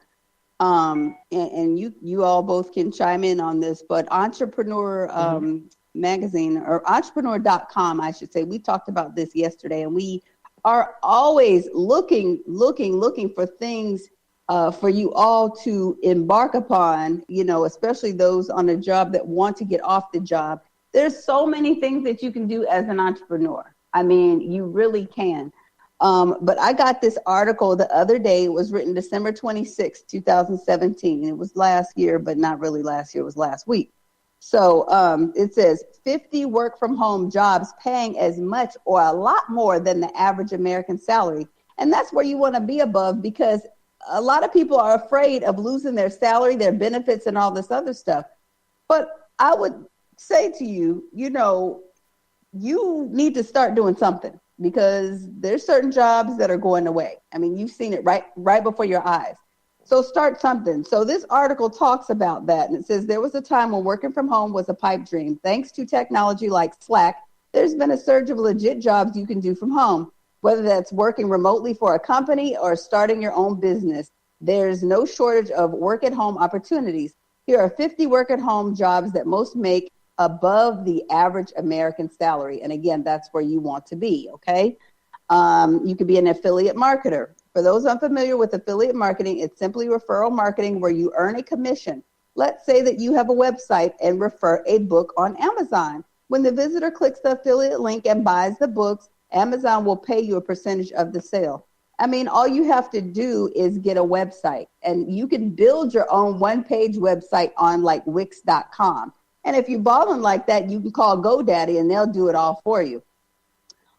And you all both can chime in on this, but Entrepreneur Magazine, or entrepreneur.com, I should say, we talked about this yesterday, and we are always looking for things for you all to embark upon, especially those on a job that want to get off the job. There's so many things that you can do as an entrepreneur. I mean, you really can. But I got this article the other day. It was written December 26, 2017. It was last year, but not really last year. It was last week. So it says 50 work from home jobs paying as much or a lot more than the average American salary. And that's where you want to be above, because a lot of people are afraid of losing their salary, their benefits, and all this other stuff. But I would say to you, you need to start doing something, because there's certain jobs that are going away. I mean, you've seen it right before your eyes. So start something. So this article talks about that, and it says there was a time when working from home was a pipe dream. Thanks to technology like Slack, there's been a surge of legit jobs you can do from home, whether that's working remotely for a company or starting your own business. There's no shortage of work-at-home opportunities. Here are 50 work-at-home jobs that most make above the average American salary. And again, that's where you want to be, okay? You could be an affiliate marketer. For those unfamiliar with affiliate marketing, it's simply referral marketing where you earn a commission. Let's say that you have a website and refer a book on Amazon. When the visitor clicks the affiliate link and buys the books, Amazon will pay you a percentage of the sale. I mean, all you have to do is get a website, and you can build your own one-page website on like Wix.com. And if you're balling like that, you can call GoDaddy and they'll do it all for you.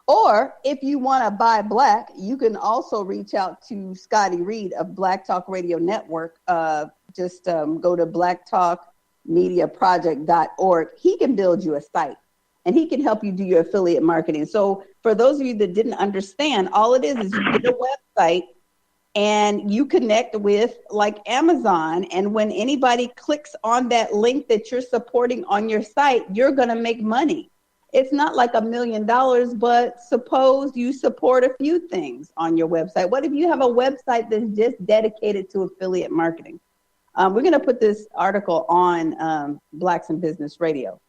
Or if you want to buy Black, you can also reach out to Scotty Reed of Black Talk Radio Network. Just go to blacktalkmediaproject.org. He can build you a site, and he can help you do your affiliate marketing. So for those of you that didn't understand, all it is you get a website and you connect with like Amazon. And when anybody clicks on that link that you're supporting on your site, you're going to make money. It's not like $1 million, but suppose you support a few things on your website. What if you have a website that's just dedicated to affiliate marketing? We're going to put this article on Blacks in Business Radio.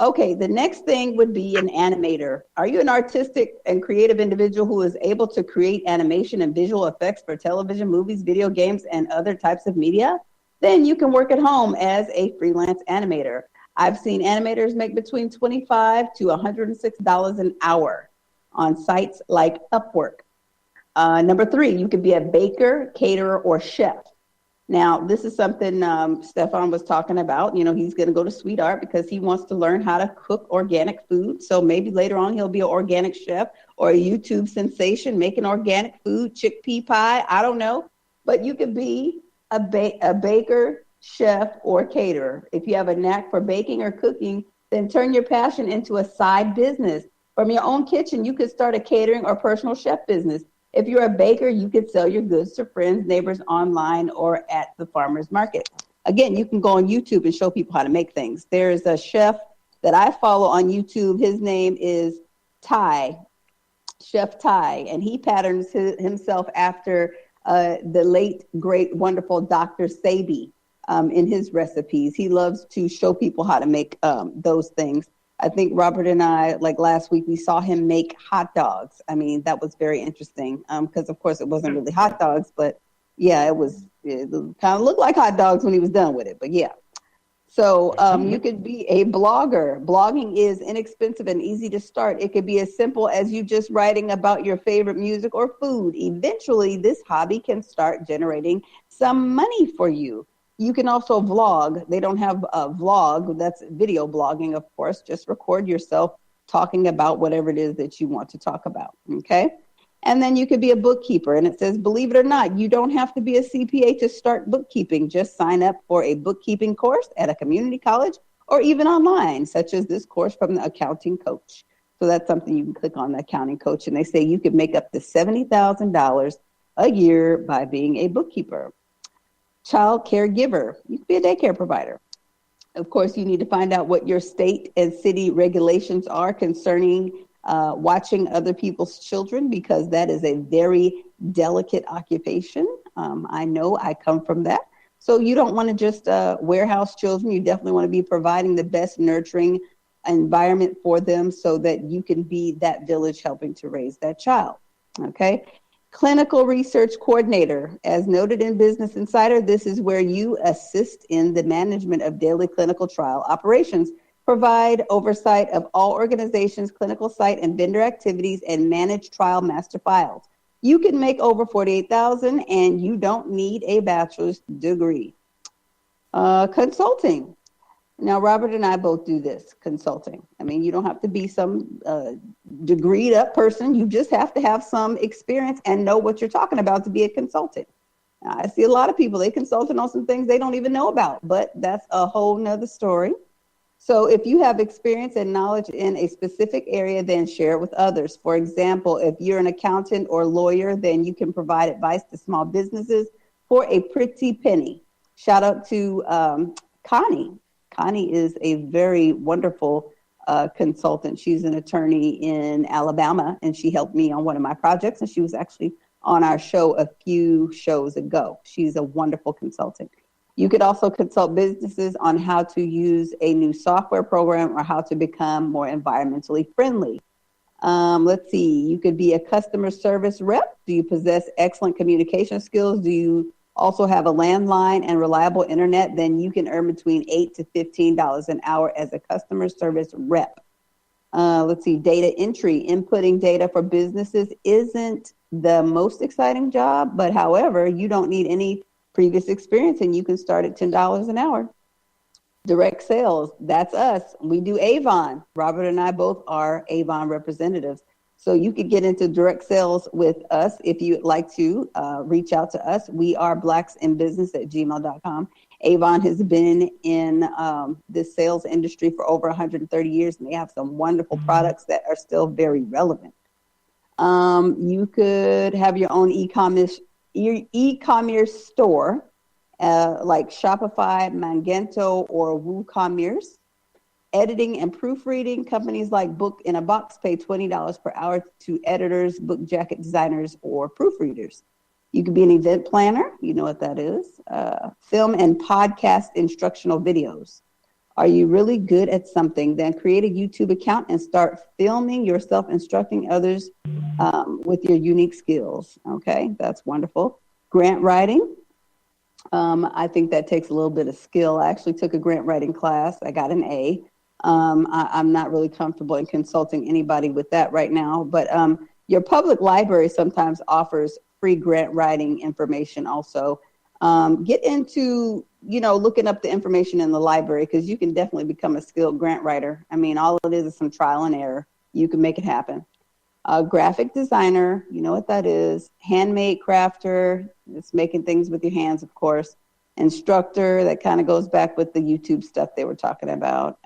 Okay, the next thing would be an animator. Are you an artistic and creative individual who is able to create animation and visual effects for television, movies, video games, and other types of media? Then you can work at home as a freelance animator. I've seen animators make between $25 to $106 an hour on sites like Upwork. Number 3, you could be a baker, caterer, or chef. Now, this is something Stefan was talking about. You know, he's going to go to Sweet Art because he wants to learn how to cook organic food. So maybe later on he'll be an organic chef or a YouTube sensation making organic food, chickpea pie. I don't know. But you could be a baker, chef, or caterer. If you have a knack for baking or cooking, then turn your passion into a side business. From your own kitchen, you could start a catering or personal chef business. If you're a baker, you could sell your goods to friends, neighbors, online, or at the farmer's market. Again, you can go on YouTube and show people how to make things. There's a chef that I follow on YouTube. His name is Chef Ty, and he patterns himself after the late, great, wonderful Dr. Sebi in his recipes. He loves to show people how to make those things. I think Robert and I, like last week, we saw him make hot dogs. I mean, that was very interesting because, of course, it wasn't really hot dogs, but yeah, it kind of looked like hot dogs when he was done with it. But yeah, so you could be a blogger. Blogging is inexpensive and easy to start. It could be as simple as you just writing about your favorite music or food. Eventually, this hobby can start generating some money for you. You can also vlog. They don't have a vlog. That's video blogging, of course. Just record yourself talking about whatever it is that you want to talk about, okay? And then you could be a bookkeeper. And it says, believe it or not, you don't have to be a CPA to start bookkeeping. Just sign up for a bookkeeping course at a community college or even online, such as this course from the Accounting Coach. So that's something you can click on, the Accounting Coach. And they say you could make up to $70,000 a year by being a bookkeeper. Child caregiver. You could be a daycare provider. Of course, you need to find out what your state and city regulations are concerning watching other people's children, because that is a very delicate occupation. I know I come from that. So you don't want to just warehouse children. You definitely want to be providing the best nurturing environment for them so that you can be that village helping to raise that child. Okay. Clinical research coordinator. As noted in Business Insider, this is where you assist in the management of daily clinical trial operations, provide oversight of all organizations, clinical site and vendor activities, and manage trial master files. You can make over $48,000 and you don't need a bachelor's degree. Consulting. Now, Robert and I both do this, consulting. I mean, you don't have to be some degreed up person. You just have to have some experience and know what you're talking about to be a consultant. Now, I see a lot of people, they consulting on some things they don't even know about, but that's a whole nother story. So if you have experience and knowledge in a specific area, then share it with others. For example, if you're an accountant or lawyer, then you can provide advice to small businesses for a pretty penny. Shout out to Connie. Connie is a very wonderful consultant. She's an attorney in Alabama, and she helped me on one of my projects, and she was actually on our show a few shows ago. She's a wonderful consultant. You could also consult businesses on how to use a new software program or how to become more environmentally friendly. Let's see, you could be a customer service rep. Do you possess excellent communication skills? Do you also have a landline and reliable internet? Then you can earn between $8 to $15 an hour as a customer service rep. Let's see, data entry. Inputting data for businesses isn't the most exciting job, but however, you don't need any previous experience and you can start at $10 an hour. Direct sales, that's us. We do Avon. Robert and I both are Avon representatives. So you could get into direct sales with us if you'd like to reach out to us. We are blacksinbusiness@gmail.com. Avon has been in this sales industry for over 130 years, and they have some wonderful products that are still very relevant. You could have your own e-commerce store, like Shopify, Magento, or WooCommerce. Editing and proofreading, companies like Book in a Box pay $20 per hour to editors, book jacket designers, or proofreaders. You could be an event planner. You know what that is. Film and podcast instructional videos. Are you really good at something? Then create a YouTube account and start filming yourself instructing others with your unique skills. Okay, that's wonderful. Grant writing. I think that takes a little bit of skill. I actually took a grant writing class. I got an A. I'm not really comfortable in consulting anybody with that right now, but your public library sometimes offers free grant writing information also. Get into, looking up the information in the library because you can definitely become a skilled grant writer. I mean, all it is some trial and error. You can make it happen. Graphic designer, you know what that is. Handmade crafter, it's making things with your hands, of course. Instructor, that kind of goes back with the YouTube stuff they were talking about.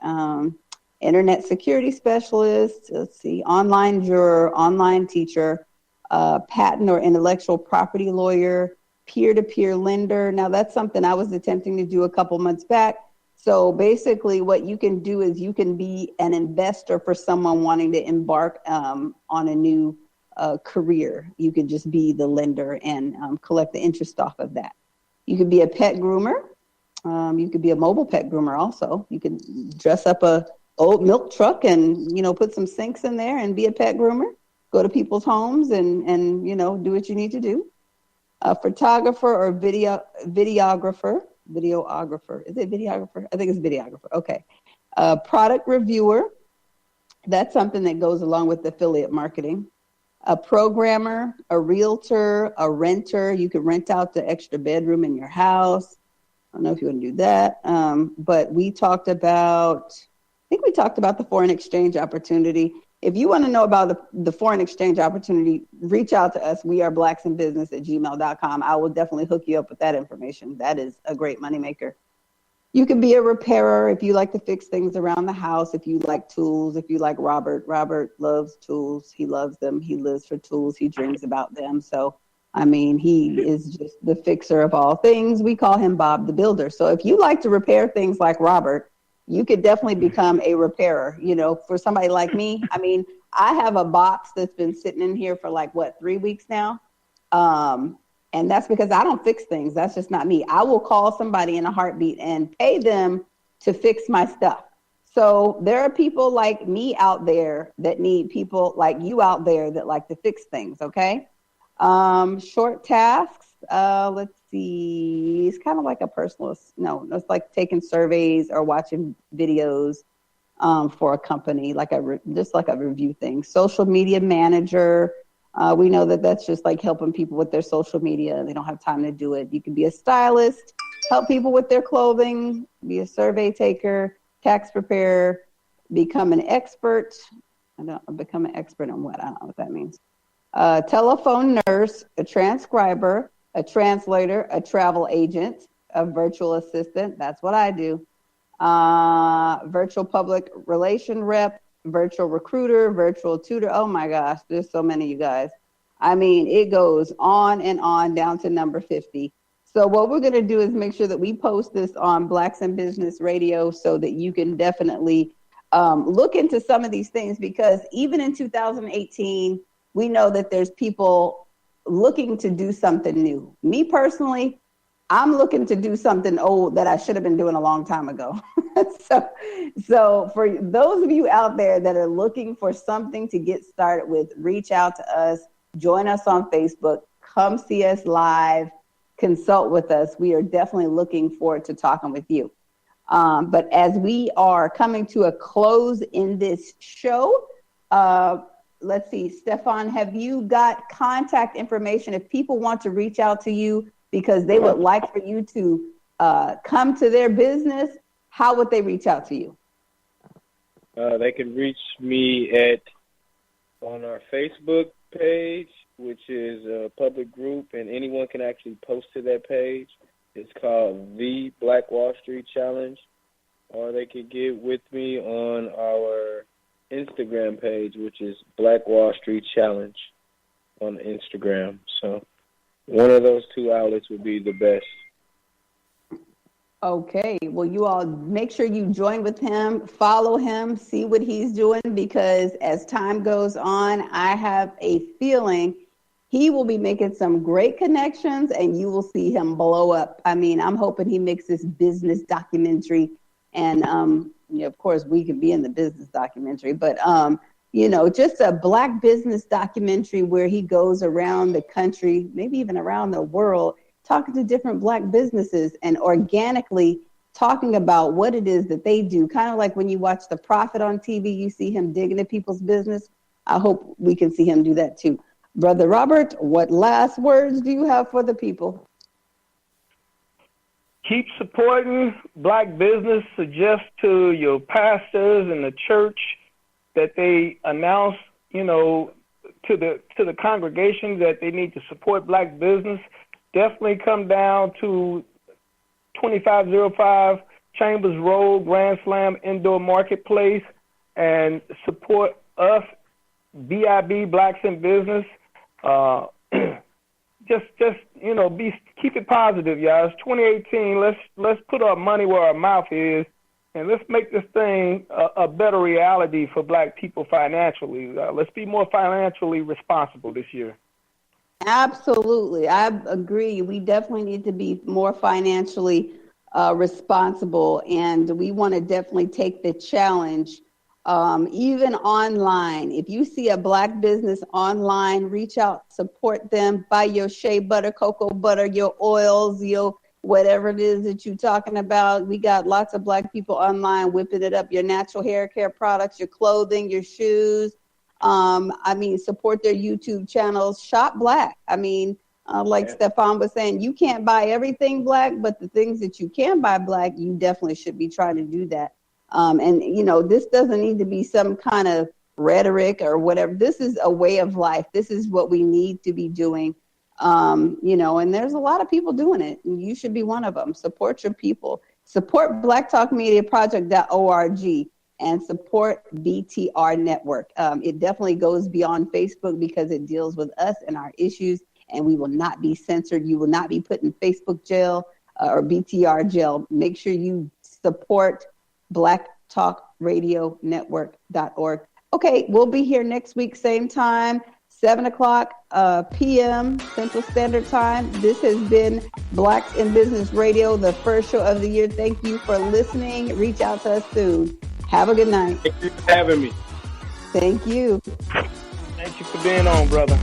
Internet security specialist, let's see, online juror, online teacher, patent or intellectual property lawyer, peer-to-peer lender. Now that's something I was attempting to do a couple months back. So basically what you can do is you can be an investor for someone wanting to embark on a new career. You could just be the lender and collect the interest off of that. You could be a pet groomer. You could be a mobile pet groomer also. You could dress up a old milk truck and, put some sinks in there and be a pet groomer. Go to people's homes and do what you need to do. A photographer or videographer. Is it videographer? I think it's videographer. Okay. Product reviewer. That's something that goes along with affiliate marketing. A programmer, a realtor, a renter. You could rent out the extra bedroom in your house. I don't know if you want to do that. But we talked about the foreign exchange opportunity. If you want to know about the foreign exchange opportunity, reach out to us. We are blacksinbusiness@gmail.com. I will definitely hook you up with that information. That is a great moneymaker. You can be a repairer if you like to fix things around the house, if you like tools, if you like Robert. Robert loves tools. He loves them. He lives for tools. He dreams about them. So, he is just the fixer of all things. We call him Bob the Builder. So if you like to repair things like Robert, you could definitely become a repairer. For somebody like me, I have a box that's been sitting in here for 3 weeks now. And that's because I don't fix things. That's just not me. I will call somebody in a heartbeat and pay them to fix my stuff. So there are people like me out there that need people like you out there that like to fix things, okay? Short tasks. Let's see. It's kind of like a personalist. No, it's like taking surveys or watching videos for a company, just like a review thing. Social media manager. We know that that's just like helping people with their social media. They don't have time to do it. You can be a stylist, help people with their clothing, be a survey taker, tax preparer, become an expert. Become an expert on what? I don't know what that means. Telephone nurse, a transcriber, a translator, a travel agent, a virtual assistant. That's what I do. Virtual public relation rep, virtual recruiter, virtual tutor. Oh my gosh, there's so many, you guys. It goes on and on down to number 50. So what we're going to do is make sure that we post this on Blacks in Business Radio so that you can definitely look into some of these things, because even in 2018, we know that there's people looking to do something new. Me personally, I'm looking to do something old that I should have been doing a long time ago. So for those of you out there that are looking for something to get started with, reach out to us, join us on Facebook, come see us live, consult with us. We are definitely looking forward to talking with you. But as we are coming to a close in this show, let's see, Stefan, have you got contact information if people want to reach out to you because they would like for you to come to their business? How would they reach out to you? They can reach me on our Facebook page, which is a public group, and anyone can actually post to that page. It's called the BlackWallSt Challenge. Or they could get with me on our Instagram page, which is BlackWallStChallenge on Instagram. So one of those two outlets would be the best. Okay, well, you all make sure you join with him, follow him, see what he's doing, because as time goes on, I have a feeling he will be making some great connections and you will see him blow up. I mean, I'm hoping he makes this business documentary and, of course, we could be in the business documentary, but, just a Black business documentary where he goes around the country, maybe even around the world, talking to different Black businesses and organically talking about what it is that they do. Kind of like when you watch The Prophet on TV, you see him digging at people's business. I hope we can see him do that too. Brother Robert, what last words do you have for the people? Keep supporting Black business. Suggest to your pastors and the church that they announce, to the congregation that they need to support Black business. Definitely come down to 2505 Chambers Road, Grand Slam Indoor Marketplace, and support us, BIB, Blacks in Business. Keep it positive, y'all. It's 2018. Let's put our money where our mouth is, and let's make this thing a better reality for Black people financially. Let's be more financially responsible this year. Absolutely. I agree. We definitely need to be more financially responsible, and we want to definitely take the challenge, even online. If you see a Black business online, reach out, support them, buy your shea butter, cocoa butter, your oils, your whatever it is that you're talking about. We got lots of Black people online whipping it up, your natural hair care products, your clothing, your shoes. Support their YouTube channels, shop Black. Stefan was saying, you can't buy everything Black, but the things that you can buy Black, you definitely should be trying to do that. This doesn't need to be some kind of rhetoric or whatever. This is a way of life. This is what we need to be doing. And there's a lot of people doing it. And you should be one of them. Support your people. Support blacktalkmediaproject.org. and support BTR Network. It definitely goes beyond Facebook because it deals with us and our issues, and we will not be censored. You will not be put in Facebook jail or BTR jail. Make sure you support blacktalkradionetwork.org. Okay, we'll be here next week, same time, 7:00 p.m. Central Standard Time. This has been Blacks in Business Radio, the first show of the year. Thank you for listening. Reach out to us soon. Have a good night. Thank you for having me. Thank you. Thank you for being on, brother.